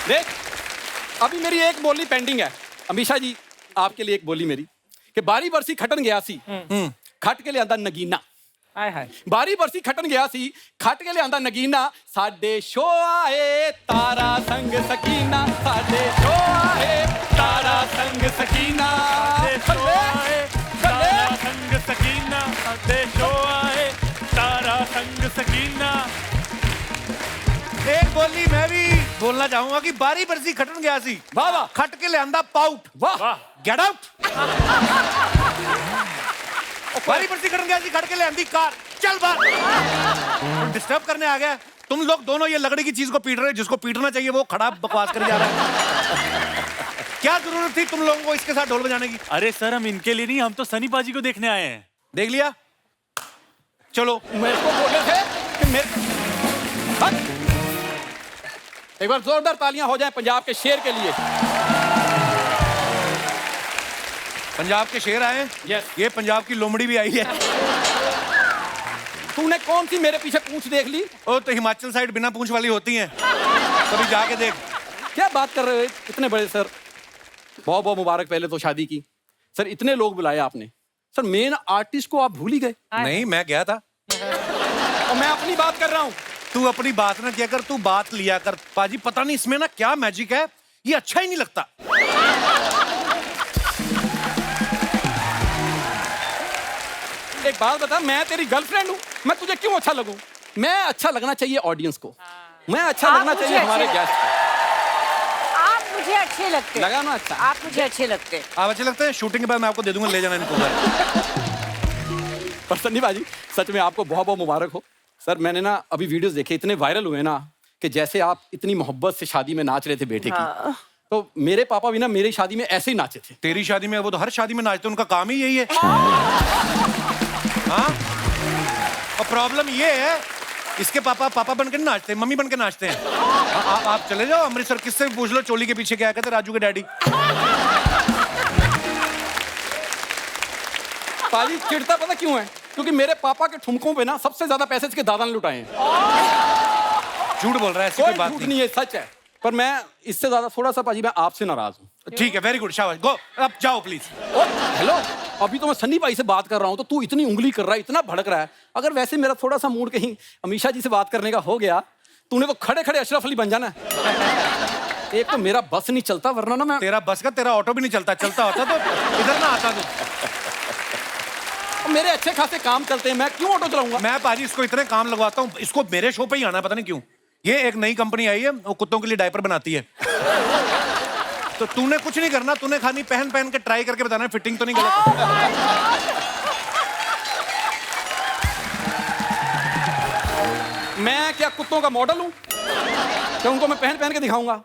देख अभी मेरी एक बोली पेंडिंग है। अमीशा जी आपके लिए एक बोली मेरी कि बारी बरसी खटन गया सी खट के लियांदा नगीना। हाय हाय। बारी बरसी खटन गया सी खट के लियांदा नगीना। साडे शो आए तारा संग सकीना। साडे शो आए तारा संग सकीना। संग सकीना देशो आए तारा संग सकीना। एक बोली मैं भी बोलना चाहूंगा कि बारी बरसी खटन गया सी वाह वाह खट के लियांदा पाउट। वाह गेट आउट। बारी बरसी खटन गया सी खट के लियांदी कार। चल बाहर। डिस्टर्ब करने आ गया। तुम लोग दोनों ये लकड़ी की चीज को पीट रहे हो, जिसको पीटना चाहिए वो खड़ा बकवास कर जा रहा है। क्या जरूरत थी तुम लोगों को इसके साथ ढोल बजाने की? अरे सर हम इनके लिए नहीं, हम तो सनी पाजी को देखने आए हैं। देख लिया, चलो। मेरे को बोले थे कि मेरे एक बार जोरदार तालियां हो जाएं पंजाब के शेर के लिए। पंजाब के शेर आए। Yes. ये पंजाब की लोमड़ी भी आई है। तूने कौन सी मेरे पीछे पूंछ देख ली? ओ तो हिमाचल साइड बिना पूंछ वाली होती हैं, कभी जाके देख। क्या बात कर रहे हो इतने बड़े सर, बहुत बहुत मुबारक पहले तो शादी की। सर इतने लोग बुलाए आपने, सर मेन आर्टिस्ट को आप भूल ही गए। नहीं मैं गया था। और मैं अपनी बात कर रहा हूँ। तू अपनी बात ना किया कर, तू बात लिया कर। पाजी पता नहीं इसमें ना क्या मैजिक है, ये अच्छा ही नहीं लगता। एक बात बता, मैं तेरी गर्लफ्रेंड हूँ, मैं तुझे क्यों अच्छा लगूं? मैं अच्छा लगना चाहिए ऑडियंस को, मैं अच्छा आप लगना मुझे चाहिए अच्छे हमारे लगते गेस्ट को। आप मुझे अच्छे लगते। लगा ना अच्छा? आप मुझे अच्छे लगते। आप अच्छे लगते हैं, शूटिंग के बाद मैं आपको दे दूंगा, ले जाना इनको घर। पर सन्नी बाजी सच में आपको बहुत बहुत मुबारक हो। सर मैंने ना अभी वीडियोस देखे, इतने वायरल हुए ना कि जैसे आप इतनी मोहब्बत से शादी में नाच रहे थे बेटे की, तो मेरे पापा भी ना मेरी शादी में ऐसे ही नाचे थे। तेरी शादी में? वो तो हर शादी में नाचते, उनका काम ही यही है। हाँ और प्रॉब्लम ये है इसके पापा पापा बन के नाचते, मम्मी बन के नाचते हैं। आप चले जाओ अमृतसर, किससे भी पूछ लो, चोली के पीछे क्या कहते, राजू के डैडी। पाजी चिढ़ता पता क्यों है? क्योंकि मेरे पापा के ठुमकों पे ना सबसे ज्यादा पैसे इसके दादा ने लुटाए हैं। झूठ बोल रहा है, ऐसी कोई कोई बात झूठ नहीं। नहीं है, सच है। पर मैं इससे ज्यादा थोड़ा सा पाजी मैं आपसे नाराज हूँ। ठीक है, वेरी गुड, शाबाश, गो, अब जाओ प्लीज। हेलो, अभी तो मैं सन्नी भाई से बात कर रहा हूँ तो तू इतनी उंगली कर रहा है, इतना भड़क रहा है। अगर वैसे मेरा थोड़ा सा मूड कहीं अमीशा जी से बात करने का हो गया, तूने तो खड़े खड़े अशरफ अली बन जाना है। एक तो मेरा बस नहीं चलता, वरना ना मैं तेरा बस का तेरा ऑटो भी नहीं चलता, चलता होता तो इधर ना आता तू। मेरे अच्छे खासे काम चलते हैं, मैं क्यों ऑटो चलाऊंगा? मैं पाजी इसको इतने काम लगवाता हूँ, इसको मेरे शो पे ही आना है, पता नहीं क्यों। ये एक नई कंपनी आई है, वो कुत्तों के लिए डायपर बनाती है। तो तूने कुछ नहीं करना, तूने खाली पहन पहन के ट्राई करके बताना है फिटिंग तो नहीं गलत। मैं क्या कुत्तों का मॉडल हूँ कि उनको मैं पहन पहन के दिखाऊंगा?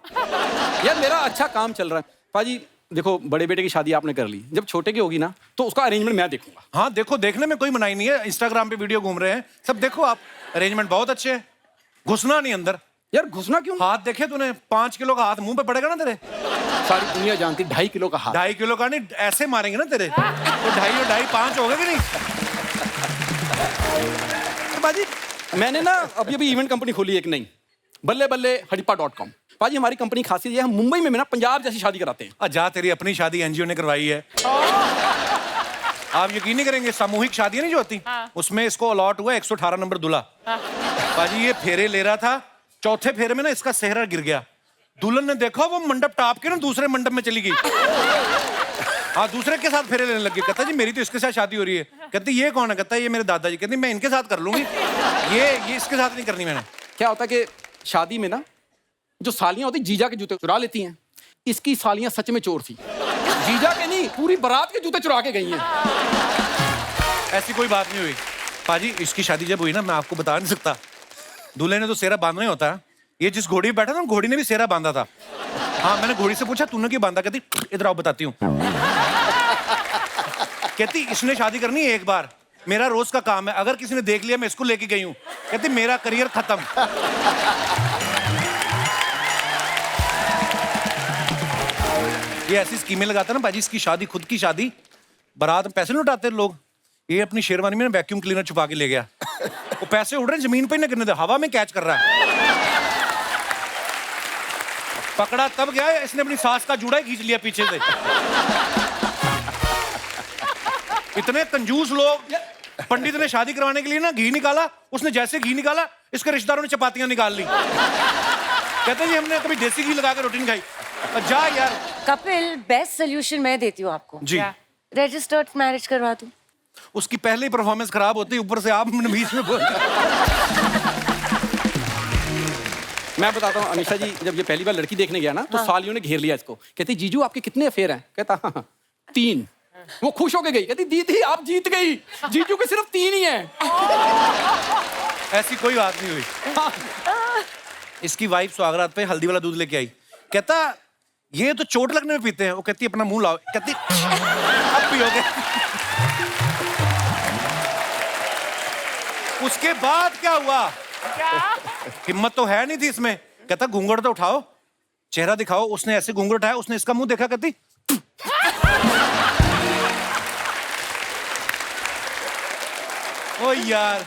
यार मेरा अच्छा काम चल रहा है पाजी। देखो, बड़े बेटे की शादी आपने कर ली, जब छोटे की होगी ना तो उसका अरेंजमेंट मैं देखूंगा। हाँ देखो, देखने में कोई मनाही नहीं है, इंस्टाग्राम पे वीडियो घूम रहे हैं सब, देखो आप, अरेंजमेंट बहुत अच्छे है, घुसना नहीं अंदर। यार घुसना क्यों? हाथ देखे तूने, 5 किलो का हाथ मुंह पे पड़ेगा ना तेरे। सारी दुनिया जानती 2.5 किलो का हाथ। 2.5 किलो का नहीं, ऐसे मारेंगे ना तेरे तो 2.5 और 2.5 5 हो गए कि नहीं। तो बाजी मैंने ना अभी इवेंट कंपनी खोली एक नई, बल्ले बल्ले हड़िप्पा.com। पाजी हमारी कंपनी खासी है, हम मुंबई में ना पंजाब जैसी शादी कराते हैं। जा, तेरी अपनी शादी एनजीओ ने करवाई है। आप यकीन नहीं करेंगे, सामूहिक शादियां नहीं जो होती, उसमें इसको अलॉट हुआ 118 नंबर दूल्हा। पाजी ये फेरे ले रहा था, चौथे फेरे में ना इसका सेहरा गिर गया। दुल्हन ने देखा, वो मंडप टाप के ना दूसरे मंडप में चली गई। हाँ, दूसरे के साथ फेरे लेने लगी। कहता जी मेरी तो इसके साथ शादी हो रही है। कहती ये कौन है? कहता ये मेरे दादाजी। कहती मैं इनके साथ कर लूंगी, ये इसके साथ नहीं करनी मैंने। क्या होता है कि शादी में ना जो सालियां होती जीजा के जूते चुरा लेती हैं, इसकी सालियां सच में चोर थी। जीजा के नहीं, पूरी बारात के जूते चुरा के गई हैं। ऐसी कोई बात नहीं हुई पाजी। इसकी शादी जब हुई ना, मैं आपको बता नहीं सकता, दूल्हे ने तो सेहरा बांधना ही होता है। ये जिस घोड़ी पे बैठा था, घोड़ी ने भी सेहरा बांधा था। हाँ, मैंने घोड़ी से पूछा तूने क्यों बांधा? कहती इधर आओ बताती हूँ। कहती इसने शादी करनी है एक बार, मेरा रोज का काम है, अगर किसी ने देख लिया मैं इसको लेके गई हूँ। कहती मेरा करियर खत्म। ये ऐसी स्कीमें लगाता है ना पाजी, इसकी शादी, खुद की शादी, बारात में पैसे लुटाते हैं लोग। ये अपनी शेरवानी में वैक्यूम क्लीनर छुपा के ले गया, वो पैसे उड़ रहे हैं, जमीन पे ही ना गिरने दे, हवा में कैच कर रहा है। पकड़ा तब गया, इसने अपनी सास का जूड़ा ही खींच लिया पीछे से। इतने कंजूस लोग। पंडित ने शादी करवाने के लिए ना घी निकाला, उसने जैसे घी निकाला, इसके रिश्तेदारों ने चपातियां निकाल ली। कहते जी हमने कभी देसी घी लगा कर रोटी नहीं खाई। जा यार। कपिल, बेस्ट सोल्यूशन मैं देती हूँ आपको। जी। रजिस्टर्ड मैरिज करवा दूं। उसकी पहले ही परफॉर्मेंस खराब होती, ऊपर से आप बीच में बोल। मैं बताता हूँ अमीशा जी, जब ये पहली बार लड़की देखने गया ना तो सालियों ने घेर लिया इसको। कहती जीजू आपके कितने अफेयर हैं? कहता हाँ 3। वो खुश होके गई, कहती दीदी आप जीत गई, जीजू के सिर्फ 3 ही हैं। ऐसी कोई बात नहीं हुई। इसकी वाइफ सुहागरात पे हल्दी वाला दूध लेके आई। कहता ये तो चोट लगने में पीते हैं। वो कहती अपना मुंह लाओ। कहती अब पियोगे। उसके बाद क्या हुआ? हिम्मत तो है नहीं थी इसमें। कहता घूंघट तो उठाओ, चेहरा दिखाओ। उसने ऐसे घूंघट उठाया, उसने इसका मुंह देखा। कहती ओ यार,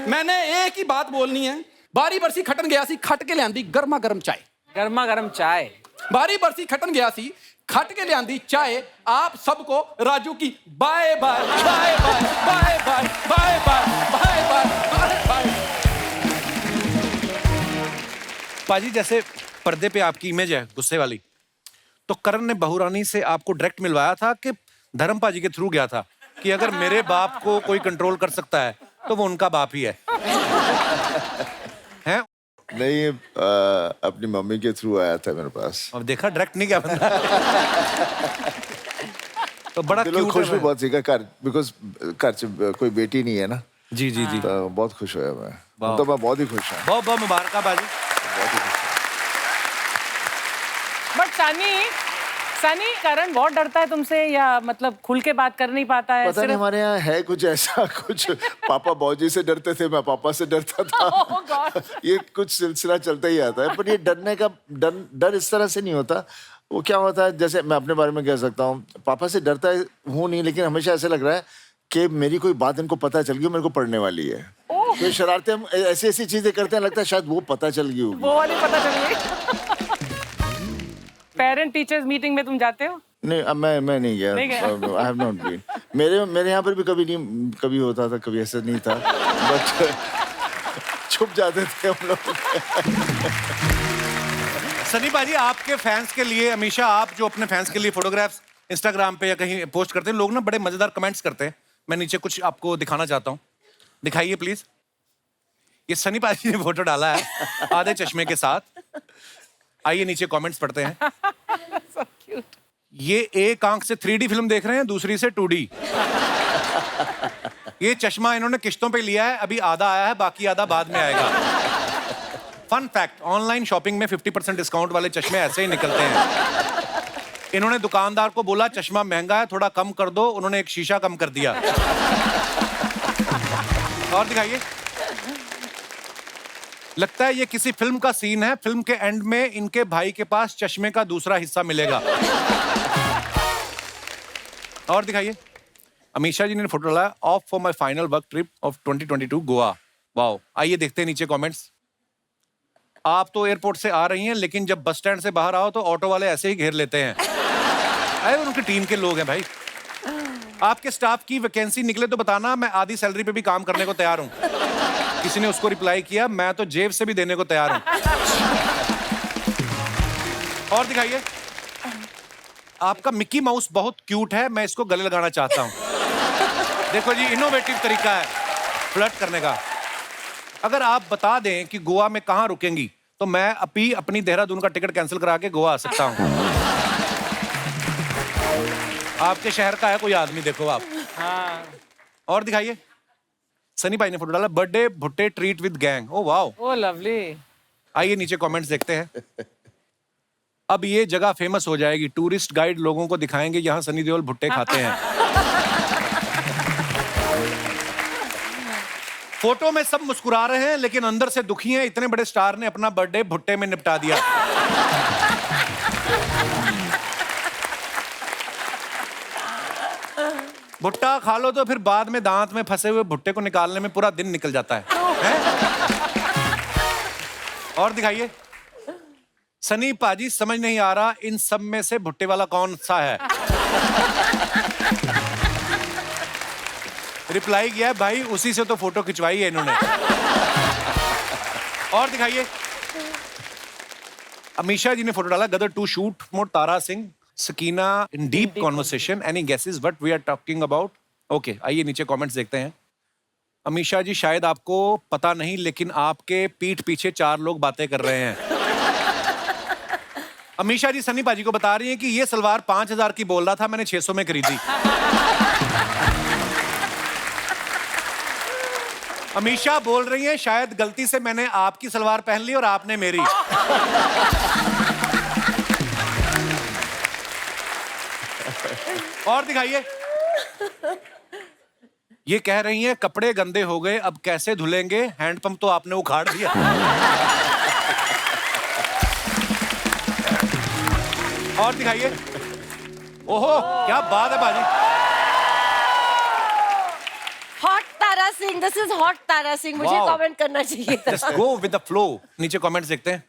मैंने एक ही बात बोलनी है। बारी बरसी खटन गया सी, खट के लियांदी गर्मा गर्म चाय। गर्मा गर्म चाय। बारी बरसी खटन गया सी, खट के लियांदी चाय। आप सबको राजू की bye bye bye bye bye bye bye bye bye bye bye. पाजी जैसे पर्दे पे आपकी इमेज है गुस्से वाली, तो करण ने बहुरानी से आपको डायरेक्ट मिलवाया था कि धर्म पाजी के थ्रू गया था कि अगर मेरे बाप को कोई कंट्रोल कर सकता है तो वो उनका बाप ही है? हैं? नहीं, अपनी मम्मी के थ्रू आया था मेरे पास। अब देखा डायरेक्ट नहीं क्या बंदा। तो बड़ा क्यूट खुश भी बहुत सीखा कर, बिकॉज घर कोई बेटी नहीं है ना। जी जी जी, तो बहुत खुश हुआ मैं। तो मैं बहुत ही खुश हूँ। बहुत बहुत मुबारकबाद। बहुत ही खुश। बट सनी, करण बहुत डरता है तुमसे, या मतलब खुल के बात कर नहीं पाता है? पता नहीं, हमारे यहाँ है कुछ ऐसा, कुछ पापा बाबूजी से डरते थे, मैं पापा से डरता था। ये कुछ सिलसिला चलता ही आता है। पर ये डरने का डर इस तरह से नहीं होता। वो क्या होता है, जैसे मैं अपने बारे में कह सकता हूँ, पापा से डरता हूँ नहीं, लेकिन हमेशा ऐसा लग रहा है कि मेरी कोई बात इनको पता चल गई, मेरे को पढ़ने वाली है। तो शरारतें हम ऐसी ऐसी चीजें करते हैं, लगता है शायद वो पता चल गई होगी। वो वाली पता चल गई। पेरेंट टीचर्स मीटिंग में तुम जाते हो? नहीं, अब मैं नहीं गया। नहीं गया? I have not been. मेरे यहाँ पर भी कभी होता था, कभी ऐसा नहीं था, बट छुप जाते थे हम लोग। सनी पाजी, आपके फैंस के लिए, अमीशा, आप जो अपने फैंस के लिए फोटोग्राफ्स इंस्टाग्राम पे या कहीं पोस्ट करते हैं, लोग ना बड़े मजेदार कमेंट्स करते हैं। मैं नीचे कुछ आपको दिखाना चाहता हूँ, दिखाइए प्लीज। ये सनी पाजी ने फोटो डाला है आधे चश्मे के साथ। आइए नीचे कमेंट्स पढ़ते हैं। So cute. ये एक आंख से 3D फिल्म देख रहे हैं, दूसरी से 2D। ये चश्मा इन्होंने किश्तों पे लिया है, अभी आधा आया है, बाकी आधा बाद में आएगा। फन फैक्ट, ऑनलाइन शॉपिंग में 50% डिस्काउंट वाले चश्मे ऐसे ही निकलते हैं। इन्होंने दुकानदार को बोला चश्मा महंगा है, थोड़ा कम कर दो, उन्होंने एक शीशा कम कर दिया। और दिखाइए। लगता है ये किसी फिल्म का सीन है, फिल्म के एंड में इनके भाई के पास चश्मे का दूसरा हिस्सा मिलेगा। और दिखाइए। अमीशा जी ने फोटो डाला, of for my final work trip of 2022 Goa. Wow. आइए देखते हैं नीचे कमेंट्स। आप तो एयरपोर्ट से आ रही हैं, लेकिन जब बस स्टैंड से बाहर आओ तो ऑटो वाले ऐसे ही घेर लेते हैं। अरे उनकी टीम के लोग हैं भाई। आपके स्टाफ की वैकेंसी निकले तो बताना, मैं आधी सैलरी पे भी काम करने को तैयार हूं। किसी ने उसको रिप्लाई किया, मैं तो जेब से भी देने को तैयार हूं। और दिखाइए। आपका मिक्की माउस बहुत क्यूट है, मैं इसको गले लगाना चाहता हूं। देखो जी, इनोवेटिव तरीका है फ्लर्ट करने का। अगर आप बता दें कि गोवा में कहां रुकेंगी, तो मैं अभी अपनी देहरादून का टिकट कैंसिल करा के गोवा आ सकता हूं। आपके शहर का है कोई आदमी, देखो आप। हाँ। और दिखाइए। सनी भाई ने फोटो डाला, बर्थडे भुट्टे treat with gang. Oh wow. Oh lovely. आइए नीचे कमेंट्स देखते हैं। अब ये जगह फेमस हो जाएगी, टूरिस्ट गाइड लोगों को दिखाएंगे यहाँ सनी देओल भुट्टे खाते हैं। फोटो में सब मुस्कुरा रहे हैं, लेकिन अंदर से दुखी हैं। इतने बड़े स्टार ने अपना बर्थडे भुट्टे में निपटा दिया। भुट्टा खा लो तो फिर बाद में दांत में फंसे हुए भुट्टे को निकालने में पूरा दिन निकल जाता है? और दिखाइए। सनी पाजी, समझ नहीं आ रहा इन सब में से भुट्टे वाला कौन सा है। रिप्लाई किया है, भाई उसी से तो फोटो खिंचवाई है इन्होंने। और दिखाइए। अमीशा जी ने फोटो डाला, Gadar two shoot more Tara Singh Sakina in deep conversation, any guesses what we are talking about? Okay, आइए नीचे कमेंट्स देखते हैं। अमीशा जी, शायद आपको पता नहीं, लेकिन आपके पीठ पीछे 4 लोग बातें कर रहे हैं। अमीशा जी सनी पाजी को बता रही हैं कि ये सलवार 5000 की बोल रहा था, मैंने 600 में खरीदी। अमीशा बोल रही हैं, शायद गलती से मैंने आपकी सलवार पहन ली और आपने मेरी। और दिखाइए। ये कह रही हैं, कपड़े गंदे हो गए, अब कैसे धुलेंगे, हैंडपंप तो आपने उखाड़ दिया। और दिखाइए। ओहो, क्या बात है बाजी। Hot Tara Singh, this is hot Tara Singh. मुझे Wow. कमेंट करना चाहिए था। Just go with the flow। नीचे कमेंट्स देखते हैं।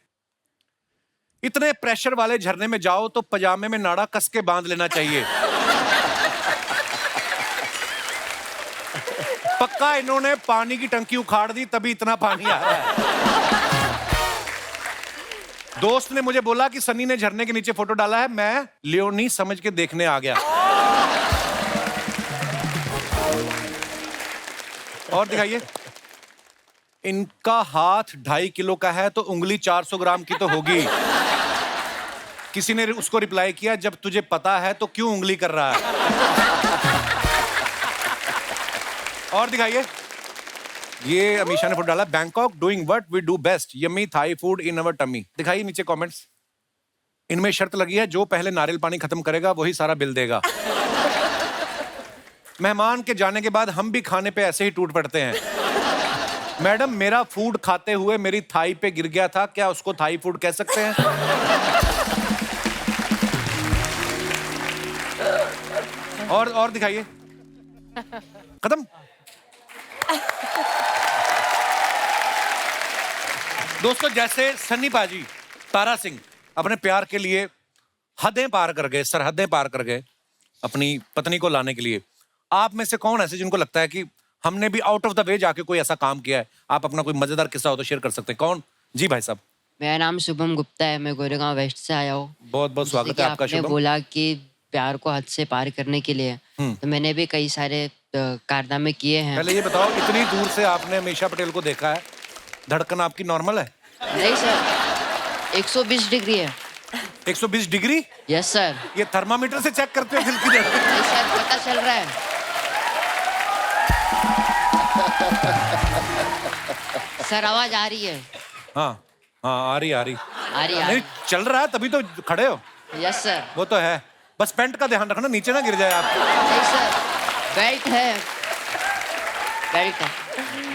इतने प्रेशर वाले झरने में जाओ तो पजामे में नाड़ा कस के बांध लेना चाहिए। पक्का इन्होंने पानी की टंकी उखाड़ दी, तभी इतना पानी आ रहा है। दोस्त ने मुझे बोला कि सनी ने झरने के नीचे फोटो डाला है, मैं लियोनी समझ के देखने आ गया। और दिखाइए। इनका हाथ 2.5 किलो का है तो उंगली 400 ग्राम की तो होगी। किसी ने उसको रिप्लाई किया, जब तुझे पता है तो क्यों उंगली कर रहा है। और दिखाइए। ये अमीशा ने फोटो डाला, Bangkok doing what we do best, yummy Thai food in our tummy. दिखाइए नीचे कमेंट्स। इनमें शर्त लगी है, जो पहले नारियल पानी खत्म करेगा वही सारा बिल देगा। मेहमान के जाने के बाद हम भी खाने पे ऐसे ही टूट पड़ते हैं। मैडम, मेरा फूड खाते हुए मेरी थाई पे गिर गया था, क्या उसको थाई फूड कह सकते हैं? और दिखाइए। खत्म। दोस्तों, जैसे सन्नी पाजी तारा सिंह अपने प्यार के लिए हदें पार कर गए, सरहदें पार कर गए अपनी पत्नी को लाने के लिए। आप में से कौन ऐसे जिनको लगता है कि हमने भी आउट ऑफ द वे जाके कोई ऐसा काम किया है? आप अपना कोई मजेदार किस्सा हो तो शेयर कर सकते हैं। कौन? जी भाई साहब। मेरा नाम शुभम गुप्ता है, मैं गोरेगांव वेस्ट से आया हूँ। बहुत बहुत स्वागत है आपका आपने शुभम। बोला कि प्यार को हद से पार करने के लिए, तो मैंने भी कई सारे कारनामे किए हैं। पहले ये बताओ, इतनी दूर से आपने अमीषा पटेल को देखा है, धड़कन आपकी नॉर्मल है? नहीं सर, 120 डिग्री है। 120 डिग्री? Yes sir. ये थर्मामीटर से चेक करते हो दिल की धड़कन? नहीं सर, पता चल रहा है। सर आवाज आ रही है? हाँ हाँ, आ रही नहीं, चल रहा है तभी तो खड़े हो। Yes sir. वो तो है, बस पेंट का ध्यान रखना नीचे ना गिर जाए आप। नहीं सर, बेल्ट है, बेल्ट है।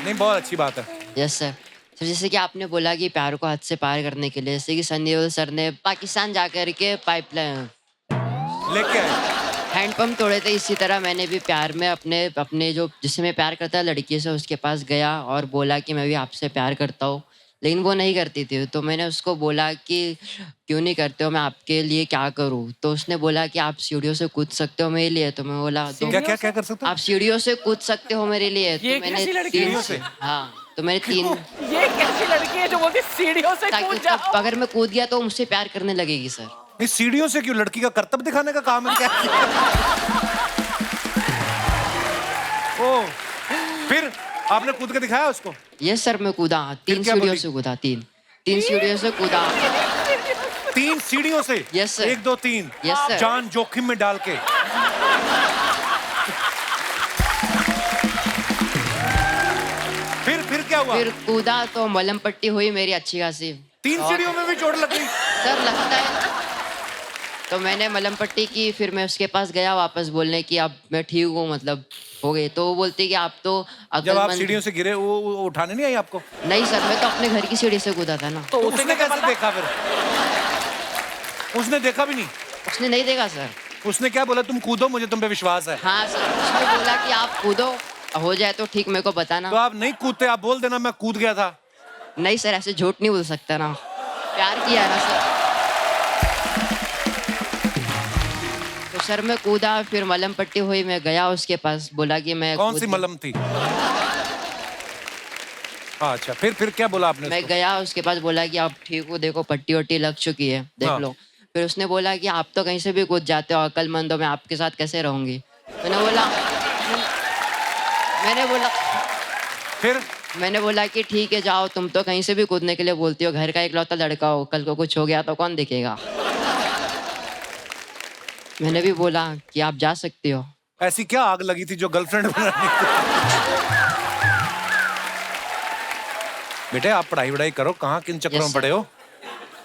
नहीं, बहुत अच्छी बात है। Yes sir. तो जैसे कि आपने बोला कि प्यार को हद से पार करने के लिए, जैसे कि सनी देओल सर ने पाकिस्तान जाकर के पाइपलाइन लेके आए, हैंडपंप तोड़े थे, इसी तरह मैंने भी प्यार में अपने जो जिससे मैं प्यार करता लड़की से, उसके पास गया और बोला कि मैं भी आपसे प्यार करता हूँ, लेकिन वो नहीं करती थी। तो मैंने उसको बोला कि क्यों नहीं करते हो, मैं आपके लिए क्या करूँ? तो उसने बोला कि आप सीढ़ियों से कूद सकते हो मेरे लिए। तो मैं बोला क्या क्या क्या कर सकते हो? आप सीढ़ियों से कूद सकते हो मेरे लिए। ये तो मैंने कैसी लड़की है? 3 से, हाँ, तो मैंने 3, ये कैसी लड़की है जो बोलती है सीढ़ियों से ताकि कूद उसको जाओ? अगर मैं कूद गया तो मुझसे प्यार करने लगेगी सर। नहीं, सीढ़ियों से क्यों? लड़की का कर्तव्य दिखाने का काम है क्या? ओ, फिर आपने कूद के दिखाया उसको? यस सर, मैं कूदा, 3 सीढ़ियों से कूदा, 3 सीढ़ियों से कूदा। 3 सीढ़ियों से? Yes sir. 1 2 3। Yes sir. जान जोखिम में डाल के। फिर क्या हुआ? फिर कूदा तो मलहम पट्टी हुई मेरी अच्छी खासी। 3 सीढ़ियों में भी चोट लग गई? सर लगता है। तो मैंने मलहम पट्टी की, फिर मैं उसके पास गया वापस बोलने की अब मैं ठीक हूँ, मतलब हो गई। तो वो बोलती कि आप तो जब आप सीढ़ियों से गिरे वो उठाने नहीं आई आपको? नहीं सर, मैं तो अपने घर की सीढ़ी से कूदा था ना। तो उसने कैसे देखा फिर? उसने देखा भी नहीं? उसने नहीं देखा सर। उसने क्या बोला? तुम कूदो, मुझे तुम पे विश्वास है। हाँ सर, उसने बोला कि आप कूदो, हो जाए तो ठीक, मेरे को बताना। तो आप नहीं कूदते, आप बोल देना मैं कूद गया था। नहीं सर, ऐसे झूठ नहीं बोल सकता ना, प्यार किया है ना सर। तो सर मैं कूदा, फिर मलहम पट्टी हुई, मैं गया उसके पास, बोला कि मैं कौन सी मलहम थी? अच्छा, फिर क्या बोला आपने? मैं गया उसके पास, बोला कि आप ठीक हो, देखो पट्टी वट्टी लग चुकी है, देख लो। फिर उसने बोला कि आप तो कहीं से भी कूद जाते हो, अक्लमंद हो, मैं आपके साथ कैसे रहूंगी? मैंने बोला कि ठीक है जाओ, तुम तो कहीं से भी कूदने के लिए बोलती हो, घर का इकलौता लड़का हो, कल को कुछ हो गया तो कौन देखेगा? मैंने भी बोला कि आप जा सकती हो। ऐसी क्या आग लगी थी जो गर्लफ्रेंड बनाने? बेटे आप पढ़ाई वढ़ाई करो, कहाँ किन चक्करों में पड़े हो?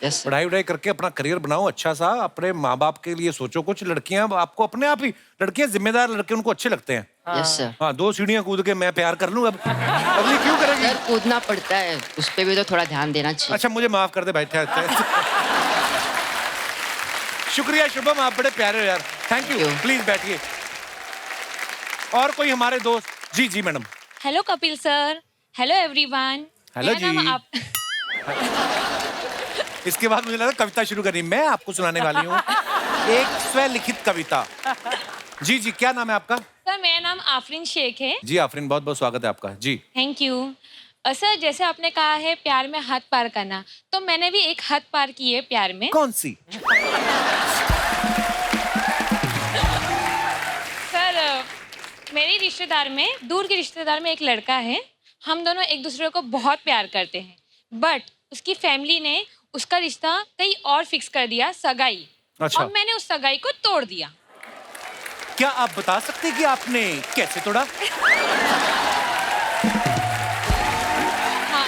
पढ़ाई वढ़ाई करके अपना करियर बनाओ अच्छा सा, अपने माँ बाप के लिए सोचो कुछ। लड़कियां आपको अपने आप ही, लड़कियां जिम्मेदार लड़के उनको अच्छे लगते हैं। Yes sir. हाँ, 2 सीढ़ियां कूद के मैं प्यार कर लूं, अब अगली क्यों करेगी? सर कूदना पड़ता है, उस पर भी तो थोड़ा ध्यान देना चाहिए। अच्छा मुझे माफ कर दे, बैठे शुक्रिया शुभम, आप बड़े प्यारे हो यार, थैंक यू। प्लीज बैठिए। और कोई हमारे दोस्त? जी जी madam. Hello Kapil sir, hello everyone. Hello ji. इसके बाद मुझे लगा कविता शुरू करनी, मैं आपको सुनाने वाली हूँ एक स्वलिखित कविता। जी जी, क्या नाम है आपका? सर मेरा नाम आफरीन शेख है। जी आफरीन, बहुत बहुत स्वागत है आपका। जी थैंक यू। सर जैसे आपने कहा है प्यार में हद पार करना, तो मैंने भी एक हद पार की है प्यार में। कौन सी? सर मेरी रिश्तेदार में, दूर के रिश्तेदार में एक लड़का है, हम दोनों एक दूसरे को बहुत प्यार करते हैं, बट उसकी फैमिली ने उसका रिश्ता कहीं और फिक्स कर दिया, सगाई। अच्छा। और मैंने उस सगाई को तोड़ दिया। क्या आप बता सकते हैं कि आपने कैसे तोड़ा? हाँ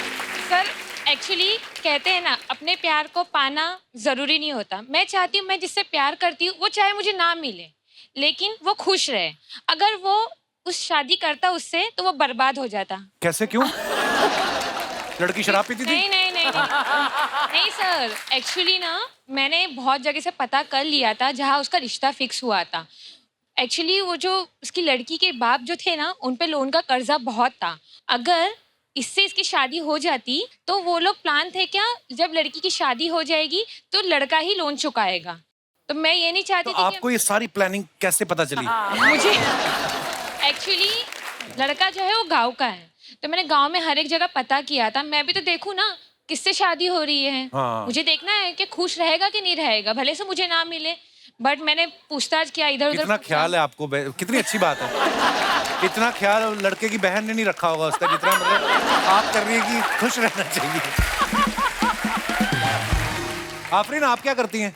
सर, एक्चुअली कहते हैं ना, अपने प्यार को पाना जरूरी नहीं होता। मैं चाहती हूँ मैं जिससे प्यार करती हूँ वो चाहे मुझे ना मिले, लेकिन वो खुश रहे। अगर वो उस शादी करता उससे तो वो बर्बाद हो जाता। कैसे, क्यों? लड़की शराब पीती थी? नहीं नहीं नहीं नहीं सर, एक्चुअली ना मैंने बहुत जगह से पता कर लिया था जहाँ उसका रिश्ता फिक्स हुआ था। एक्चुअली वो जो उसकी लड़की के बाप जो थे ना, उन पे लोन का कर्जा बहुत था। अगर इससे इसकी शादी हो जाती तो वो लोग प्लान थे क्या, जब लड़की की शादी हो जाएगी तो लड़का ही लोन चुकाएगा। तो मैं ये नहीं चाहती तो थी आपको ये सारी प्लानिंग कैसे पता चली? मुझे एक्चुअली लड़का जो है वो गांव का है, तो मैंने गांव में हर एक जगह पता किया था। मैं भी तो देखूं ना किससे शादी हो रही है। हाँ। मुझे देखना है कि खुश रहेगा कि नहीं रहेगा, भले से मुझे ना मिले, बट मैंने पूछताछ किया इधर उधर। कितना ख्याल है आपको, कितनी अच्छी बात है। इतना ख्याल लड़के की बहन ने नहीं रखा होगा उसका, जितना मतलब आप कर रही है कि खुश रहना चाहिए। आफरीन, आप क्या करती हैं?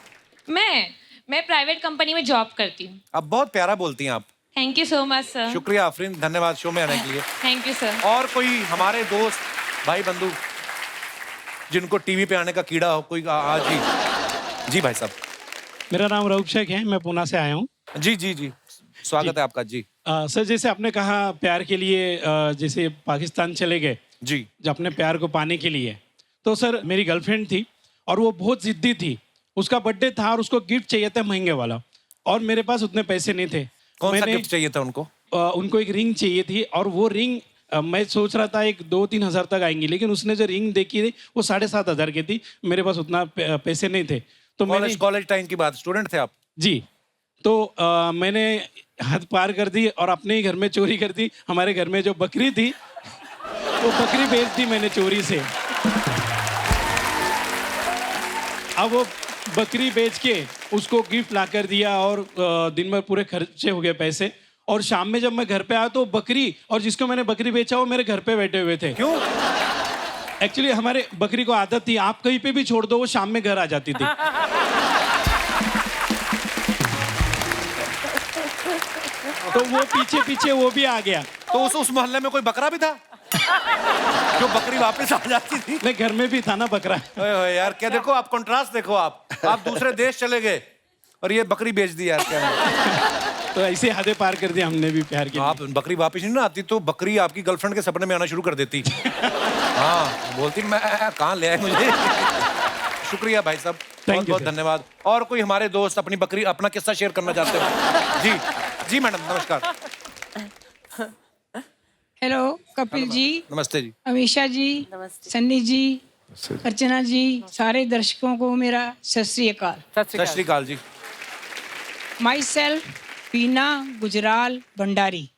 मैं प्राइवेट कंपनी में जॉब करती हूँ। आप बहुत प्यारा बोलती हैं आप। Thank you so much sir. शुक्रिया आफरीन, धन्यवाद शो में आने के लिए। Thank you sir. और कोई हमारे दोस्त भाई बंधु जिनको टीवी पे आने का कीड़ा हो, कोई आज ही? जी भाई साहब। मेरा नाम रऊफ शेख है, मैं पुणे से आया हूँ। जी जी जी, स्वागत है आपका जी। सर, जैसे आपने कहा प्यार के लिए जैसे पाकिस्तान चले गए जी, जो अपने प्यार को पाने के लिए, तो सर मेरी गर्लफ्रेंड थी और वो बहुत जिद्दी थी। उसका बर्थडे था और उसको गिफ्ट चाहिए था महंगे वाला, और मेरे पास उतने पैसे नहीं थे। कौन सा गिफ्ट चाहिए था उनको? उनको एक रिंग चाहिए थी, और वो रिंग मैं सोच रहा था 2-3 हज़ार तक आएंगी, लेकिन उसने जो रिंग देखी थी वो 7,500 की थी। मेरे पास उतना पैसे नहीं थे। तो कॉलेज टाइम की बात, स्टूडेंट थे आप? जी। तो मैंने हद पार कर दी और अपने ही घर में चोरी कर दी। हमारे घर में जो बकरी थी वो बकरी बेच दी मैंने चोरी से। अब वो बकरी बेच के उसको गिफ्ट ला कर दिया, और दिन भर पूरे खर्चे हो गए पैसे। और शाम में जब मैं घर पे आया तो बकरी और जिसको मैंने बकरी बेचा वो मेरे घर पे बैठे हुए थे। क्यों? एक्चुअली हमारे बकरी को आदत थी, आप कहीं पे भी छोड़ दो वो शाम में घर आ जाती थी। तो वो पीछे पीछे वो भी आ गया। तो उस मोहल्ले में कोई बकरा भी था जो बकरी वापस आ जाती थी? नहीं, घर में भी था ना बकरा। ओए ओए यार, क्या देखो आप कंट्रास्ट देखो। आप दूसरे देश चले गए और ये बकरी बेच दी यार, क्या तो ऐसे हदें पार कर दी हमने भी प्यार के। आप बकरी वापस नहीं ना आती तो बकरी आपकी गर्लफ्रेंड के सपने में आना शुरू कर देती। हाँ, बोलती मैं कहाँ ले आए मुझे। शुक्रिया भाई साहब, बहुत बहुत धन्यवाद। और कोई हमारे दोस्त अपनी बकरी अपना किस्सा शेयर करना चाहते हो? जी जी मैडम, नमस्कार। हेलो कपिल जी, नमस्ते जी। अमीषा जी, सन्नी जी, अर्चना जी, सारे दर्शकों को मेरा सत श्री अकाल। सत श्री अकाल जी। माई सेल्फ पीना गुजराल भंडारी।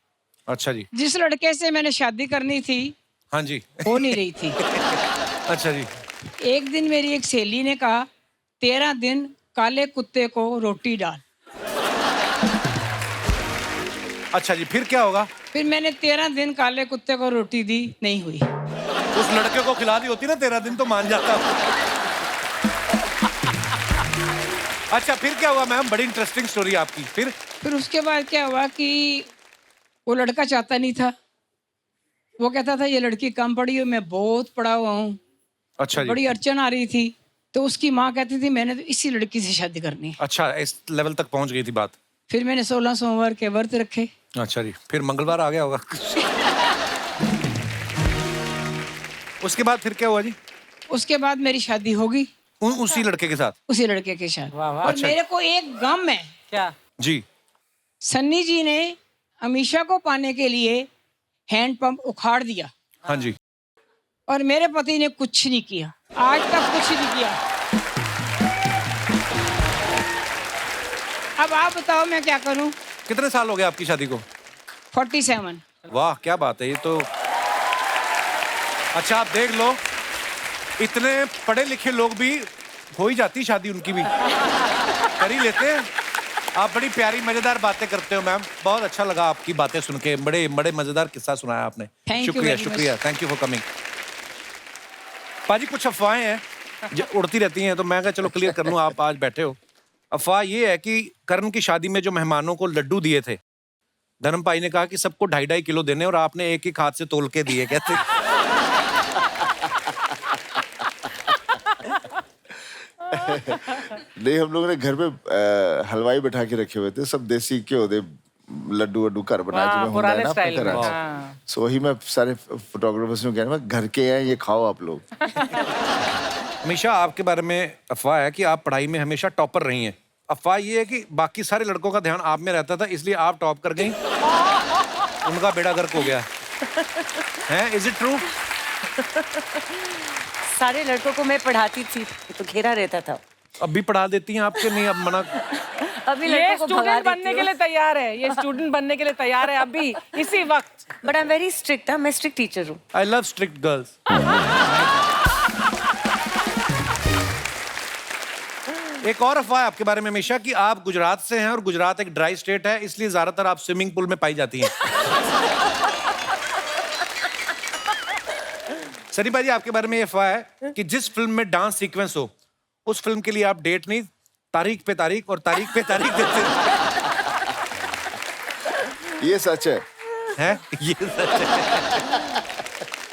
अच्छा जी। जिस लड़के से मैंने शादी करनी थी, हाँ जी, हो नहीं रही थी। अच्छा जी। एक दिन मेरी एक सहेली ने कहा 13 दिन काले कुत्ते को रोटी डाल। अच्छा जी, फिर क्या होगा? फिर मैंने 13 दिन काले कुत्ते को रोटी दी, नहीं हुई। उस लड़के को खिला दी होती ना 13 दिन तो मान जाता। अच्छा, फिर क्या हुआ मैम? बड़ी इंटरेस्टिंग स्टोरी आपकी। फिर उसके बाद क्या हुआ कि वो लड़का चाहता नहीं था। वो कहता था ये लड़की कम पढ़ी हो, मैं बहुत पढ़ा हुआ हूँ। अच्छा जी। बड़ी अड़चन आ रही थी, तो उसकी माँ कहती थी मैंने तो इसी लड़की से शादी करनी है। अच्छा, इस लेवल तक पहुंच गई थी बात। फिर मैंने 16 सोमवार के व्रत रखे। अच्छा जी, फिर मंगलवार आ गया होगा। उसके बाद फिर क्या हुआ जी? उसके बाद मेरी शादी होगी उसी लड़के के साथ? उसी लड़के के साथ। और अच्छा। मेरे को एक गम है। क्या? जी। सन्नी जी ने अमीषा को पाने के लिए हैंडपंप उखाड़ दिया। हाँ जी। और मेरे पति ने कुछ नहीं किया, आज तक कुछ नहीं किया। अब आप बताओ मैं क्या करूं? कितने साल हो गए आपकी शादी को? 47। वाह, क्या बात है ये तो। अच्छा, आप देख लो, इतने पढ़े लिखे लोग भी हो ही जाती शादी उनकी भी, कर ही लेते हैं। आप बड़ी प्यारी मजेदार बातें करते हो मैम, बहुत अच्छा लगा आपकी बातें सुन के। बड़े बड़े मजेदार किस्सा सुनाया आपने। शुक्रिया शुक्रिया, थैंक यू फॉर कमिंग। पाजी, कुछ अफवाहें हैं उड़ती रहती हैं, तो मैं कहा चलो क्लियर कर लूं, आप आज बैठे हो। अफवाह ये है कि करण की शादी में जो मेहमानों को लड्डू दिए थे, धर्म भाई ने कहा कि सबको 2.5 किलो देने, और आपने एक एक हाथ से तोल के दिए, कहते। नहीं, हम लोगों ने घर में हलवाई बैठा के रखे हुए थे, सब देसी घ्यो दे लड्डू वड्डू घर बना सो वही मैं सारे फोटोग्राफर्स को कहना घर के हैं, ये खाओ आप लोग। अमीषा, आपके बारे में अफवाह है कि आप पढ़ाई में हमेशा टॉपर रही हैं। अफवाह ये है कि बाकी सारे लड़कों का ध्यान आप में रहता था, इसलिए आप टॉप कर गई, उनका बेड़ा गर्क हो गया है। Is it true? सारे लड़कों को मैं पढ़ाती थी तो घेरा रहता था। अब भी पढ़ा देती हैं आपके? नहीं, अब मना अभी ये लड़कों को भगा स्टूडेंट देती बनने के हूँ। लिए तैयार है, ये स्टूडेंट बनने के लिए तैयार है अभी इसी वक्त। But I am very strict, मैं स्ट्रिक्ट टीचर हूँ। I love strict girls. एक और अफवाह है आपके बारे में हमेशा कि आप गुजरात से हैं और गुजरात एक ड्राई स्टेट है, इसलिए ज्यादातर आप स्विमिंग पूल में पाई जाती हैं। सनी भाई, आपके बारे में ये अफवाह है कि जिस फिल्म में डांस सीक्वेंस हो उस फिल्म के लिए आप डेट नहीं, तारीख पे तारीख और तारीख पे तारीख देते हैं। ये सच है। हैं? ये सच है।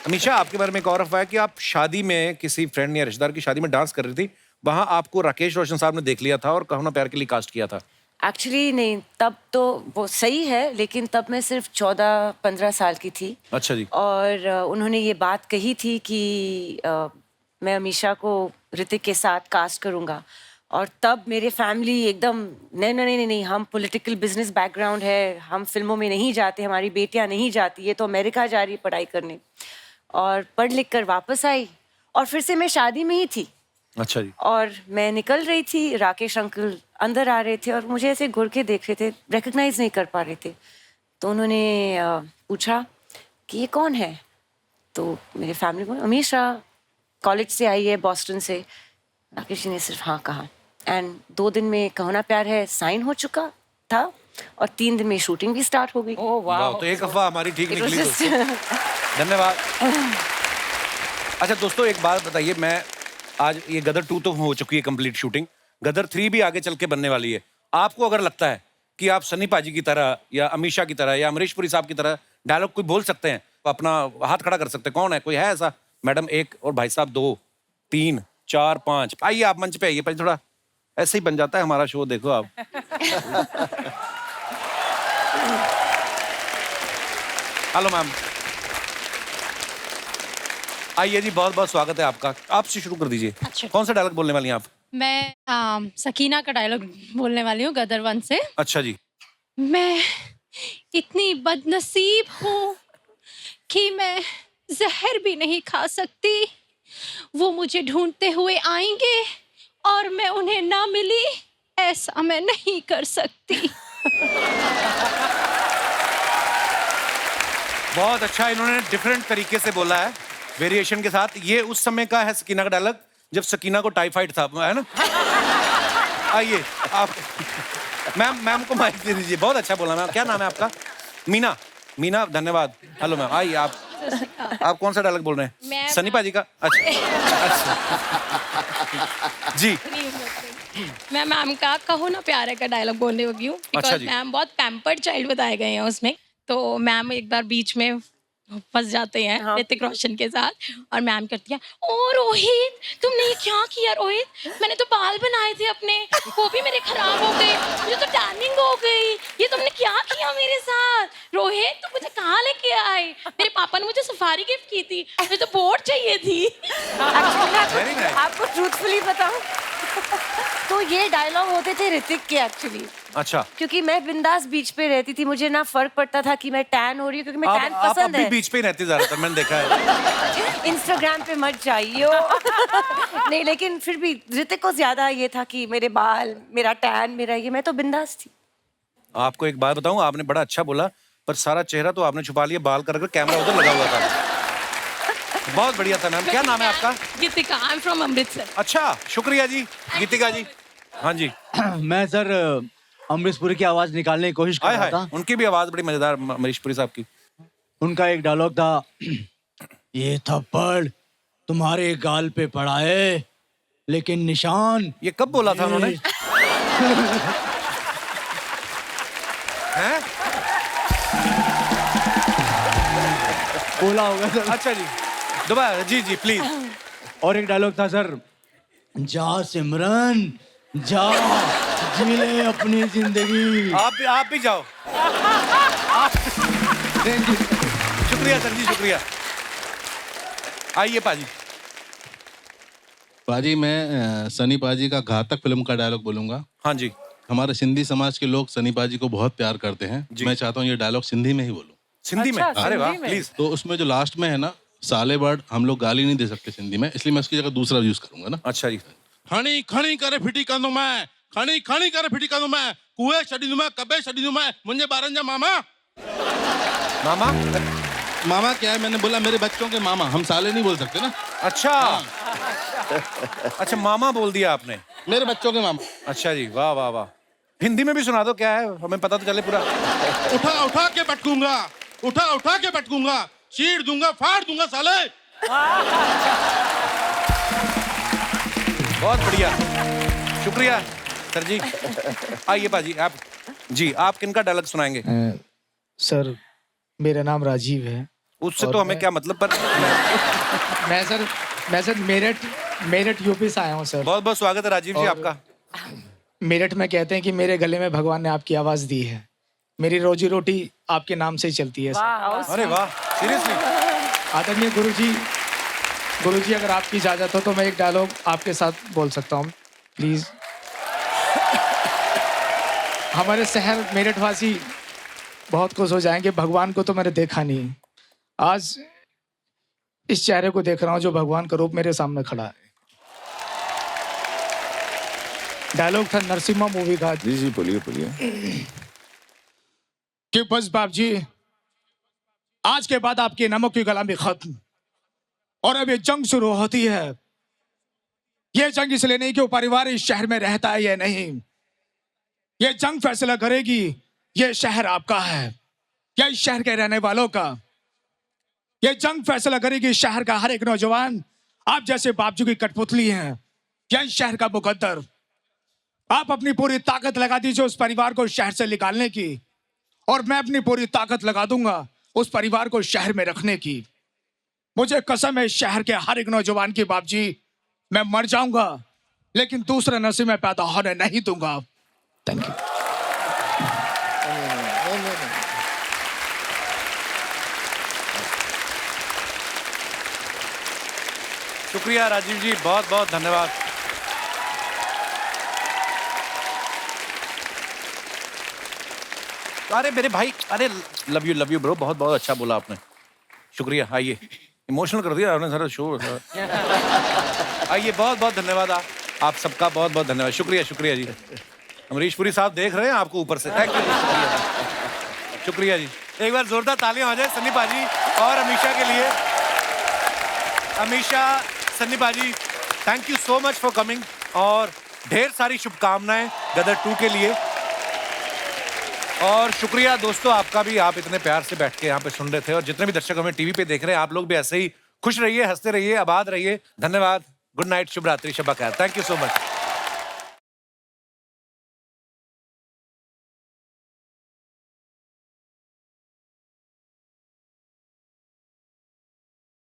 अमीशा, आपके बारे में एक और अफवाह है कि आप शादी में किसी फ्रेंड या रिश्तेदार की शादी में डांस कर रही थी, वहां आपको राकेश रोशन साहब ने देख लिया था और कहो ना प्यार के लिए कास्ट किया था। एक्चुअली नहीं, तब तो वो सही है, लेकिन तब मैं सिर्फ 14-15 साल की थी। अच्छा जी। और उन्होंने ये बात कही थी कि मैं अमीशा को ऋतिक के साथ कास्ट करूँगा। और तब मेरे फैमिली एकदम नहीं नहीं नहीं नहीं, हम पॉलिटिकल बिजनेस बैकग्राउंड है, हम फिल्मों में नहीं जाते, हमारी बेटियां नहीं जाती, ये तो अमेरिका जा रही है पढ़ाई करने। और पढ़ लिख कर वापस आई और फिर से मैं शादी में ही थी। अच्छा जी। और मैं निकल रही थी, राकेश अंकल अंदर आ रहे थे और मुझे ऐसे घुर के देख रहे थे, रिकग्नाइज नहीं कर पा रहे थे। तो उन्होंने पूछा कि ये कौन है? तो मेरे फैमिली को, अमीशा कॉलेज से आई है बॉस्टन से। राकेश जी ने सिर्फ हाँ कहा एंड 2 दिन में कहो ना प्यार है साइन हो चुका था और 3 दिन में शूटिंग भी स्टार्ट हो गई। ओह वाह, तो एक अफवाह हमारी ठीक It was निकली just- दोस्तों। धन्यवाद। अच्छा दोस्तों, एक बात बताइए, मैं आज ये गदर 2 तो हो चुकी है कंप्लीट शूटिंग, गदर 3 भी आगे चल के बनने वाली है। आपको अगर लगता है कि आप सनी पाजी की तरह या अमीशा की तरह या अमरीश पुरी साहब की तरह डायलॉग कोई बोल सकते हैं, तो अपना हाथ खड़ा कर सकते हैं। कौन है? कोई है ऐसा? मैडम 1 और भाई साहब 2, 3, 4, 5। आइए आप मंच पे आइए, पहले थोड़ा ऐसे ही बन जाता है हमारा शो, देखो आप। हेलो मैम, आइए जी, बहुत बहुत स्वागत है आपका। आपसे शुरू कर दीजिए। अच्छा। कौन सा डायलॉग बोलने वाली हैं आप? मैं सकीना का डायलॉग बोलने वाली हूँ गदर 1 से। अच्छा जी। मैं इतनी बदनसीब हूँ कि मैं जहर भी नहीं खा सकती। वो मुझे ढूंढते हुए आएंगे और मैं उन्हें ना मिली, ऐसा मैं नहीं कर सकती। बहुत अच्छा, इन्होंने डिफरेंट तरीके से बोला है, वेरिएशन के साथ। ये उस समय का है सकीना का डायलॉग जब सकीना को टाइफाइड था, है ना? आइए आप, मैम को माइक दे दीजिए। बहुत अच्छा बोला मैम। क्या नाम है आपका? मीना। मीना, धन्यवाद। हेलो मैम, आइए आप कौन सा डायलॉग बोल रहे हैं? मैं सनी पाजी का? अच्छा जी। मैं मैम का कहो ना प्यारे का डायलॉग बोलने लगी हूँ अच्छा बिकॉज जी। मैम बहुत पैम्पर्ड चाइल्ड बताए गए हैं उसमें। तो मैम एक बार बीच में फंस जाते हैं ऋतिक रोशन के साथ और मैम करती है, ओ रोहित तुमने ये क्या किया रोहित? मैंने तो बाल बनाए थे अपने, वो भी मेरे खराब हो गए, मुझे तो टैनिंग हो गई, ये तुमने क्या किया मेरे साथ? रोहित तुम मुझे कहाँ लेके आए? मेरे पापा ने मुझे सफारी गिफ्ट की थी, मुझे तो बोट चाहिए थी। आपको ट्रूथफुली बताऊं तो ये डायलॉग होते थे ऋतिक के एक्चुअली। अच्छा। क्योंकि मैं बिंदास बीच पे रहती थी, मुझे ना फर्क पड़ता था कि मैं टैन हो रही हूँ, क्योंकि मैं टैन आप पसंद अभी है। बीच पे ही रहती ज्यादातर, मैंने देखा है। इंस्टाग्राम पे मत जाइयो। नहीं, लेकिन फिर भी ऋतिक को ज्यादा ये था कि मेरे बाल, मेरा टैन, मेरा ये, मैं तो बिंदास थी। आपको एक बात बताऊं, आपने बड़ा अच्छा बोला, पर सारा चेहरा तो आपने छुपा लिया, बाल कर कैमरा उधर लगा हुआ था। बहुत बढ़िया था मैम। क्या नाम है आपका? गीतिका, आई एम फ्रॉम अमृतसर। अच्छा, शुक्रिया जी। गीतिका जी। हाँ जी। मैं सर अमरीश पुरी की आवाज निकालने की कोशिश कर रहा था। उनकी भी आवाज बड़ी मजेदार, अमरीश पुरी साहब की। उनका एक डायलॉग था, ये थप्पड़ तुम्हारे गाल पे पड़ा है लेकिन निशान। ये कब बोला था उन्होंने? हैं? बोला होगा सर। अच्छा जी, दोबारा जी जी प्लीज। और एक डायलॉग था सर, जा सिमरन जा, जी ले अपनी जिंदगी। आप भी जाओ। शुक्रिया सर जी, शुक्रिया। आइए पाजी। पाजी, मैं सनी पाजी का घातक फिल्म का डायलॉग बोलूंगा। हाँ जी। हमारे सिंधी समाज के लोग सनी पाजी को बहुत प्यार करते हैं। मैं चाहता हूँ ये डायलॉग सिंधी में ही बोलूं। सिंधी में? अरे वाह, प्लीज। तो उसमें जो लास्ट में है ना, साले बर्ड, हम लोग गाली नहीं दे सकते सिंधी में, इसलिए मैं उसकी जगह दूसरा यूज करूंगा ना। अच्छा जी। खणी खणी करे फिटी कंदो मैं, खणी खणी करे फिटी कंदो मैं कुए छॾींदो मैं कबे छॾींदो मैं मुंहिंजे ॿारनि जा मामा मामा मामा क्या है मैंने बोला मेरे बच्चों के मामा हम साले नहीं बोल सकते ना अच्छा अच्छा मामा बोल दिया आपने मेरे बच्चों के मामा अच्छा जी वाह वाह वाह हिंदी में भी सुना दो क्या है हमें पता तो चले पूरा उठा उठा के पटकूंगा उठा उठा के पटकूंगा चीर दूंगा फाड़ दूंगा साले बहुत बढ़िया शुक्रिया सर जी आइए पाजी आप जी आप किनका डायलॉग सुनाएंगे सर मेरा नाम राजीव है उससे तो हमें क्या मतलब पर मैं सर मेरठ यूपी से आया हूँ सर बहुत बहुत स्वागत है राजीव जी आपका मेरठ में कहते हैं कि मेरे गले में भगवान ने आपकी आवाज दी है मेरी रोजी रोटी आपके नाम से ही चलती है सर अरे वाह सीरियसली आदरणीय गुरुजी अगर आपकी इजाजत हो तो मैं एक डायलॉग आपके साथ बोल सकता हूँ प्लीज हमारे शहर मेरठ वासी बहुत खुश हो जाएंगे भगवान को तो मैंने देखा नहीं आज इस चेहरे को देख रहा हूँ जो भगवान का रूप मेरे सामने खड़ा है डायलॉग था नरसिम्हा मूवी का जी जी बोलिए बोलिए कि बस बाप जी आज के बाद आपकी नमक की गुलामी खत्म और अब ये जंग शुरू होती है ये जंग इसलिए नहीं कि वो परिवार इस शहर में रहता है या नहीं ये जंग फैसला करेगी ये शहर आपका है या इस शहर के रहने वालों का ये जंग फैसला करेगी इस शहर का हर एक नौजवान आप जैसे बापजू की कठपुतली हैं या इस शहर का मुकद्दर आप अपनी पूरी ताकत लगा दीजिए उस परिवार को शहर से निकालने की और मैं अपनी पूरी ताकत लगा दूंगा उस परिवार को शहर में रखने की मुझे कसम है शहर के हर एक नौजवान की बाप जी मैं मर जाऊंगा लेकिन दूसरे नसीब में पैदा होने नहीं दूंगा थैंक यू शुक्रिया राजीव जी बहुत बहुत धन्यवाद अरे मेरे भाई अरे लव यू ब्रो बहुत बहुत अच्छा बोला आपने शुक्रिया आइए इमोशनल कर दिया आपने सारा शो आइए बहुत बहुत धन्यवाद आप सबका बहुत बहुत धन्यवाद शुक्रिया जी अमरीश पुरी साहब देख रहे हैं आपको ऊपर से थैंक यू शुक्रिया जी एक बार जोरदार तालियां हो जाए सन्नी पाजी और अमीशा के लिए अमीशा सन्नी पाजी thank you so much for coming और ढेर सारी शुभकामनाएं गदर 2 के लिए और शुक्रिया दोस्तों आपका भी आप इतने प्यार से बैठ के यहाँ पे सुन रहे थे और जितने भी दर्शक हमें टीवी पे देख रहे हैं आप लोग भी ऐसे ही खुश रहिए हंसते रहिए आबाद रहिए धन्यवाद गुड नाइट शुभ रात्रि शब्बा खैर थैंक यू सो मच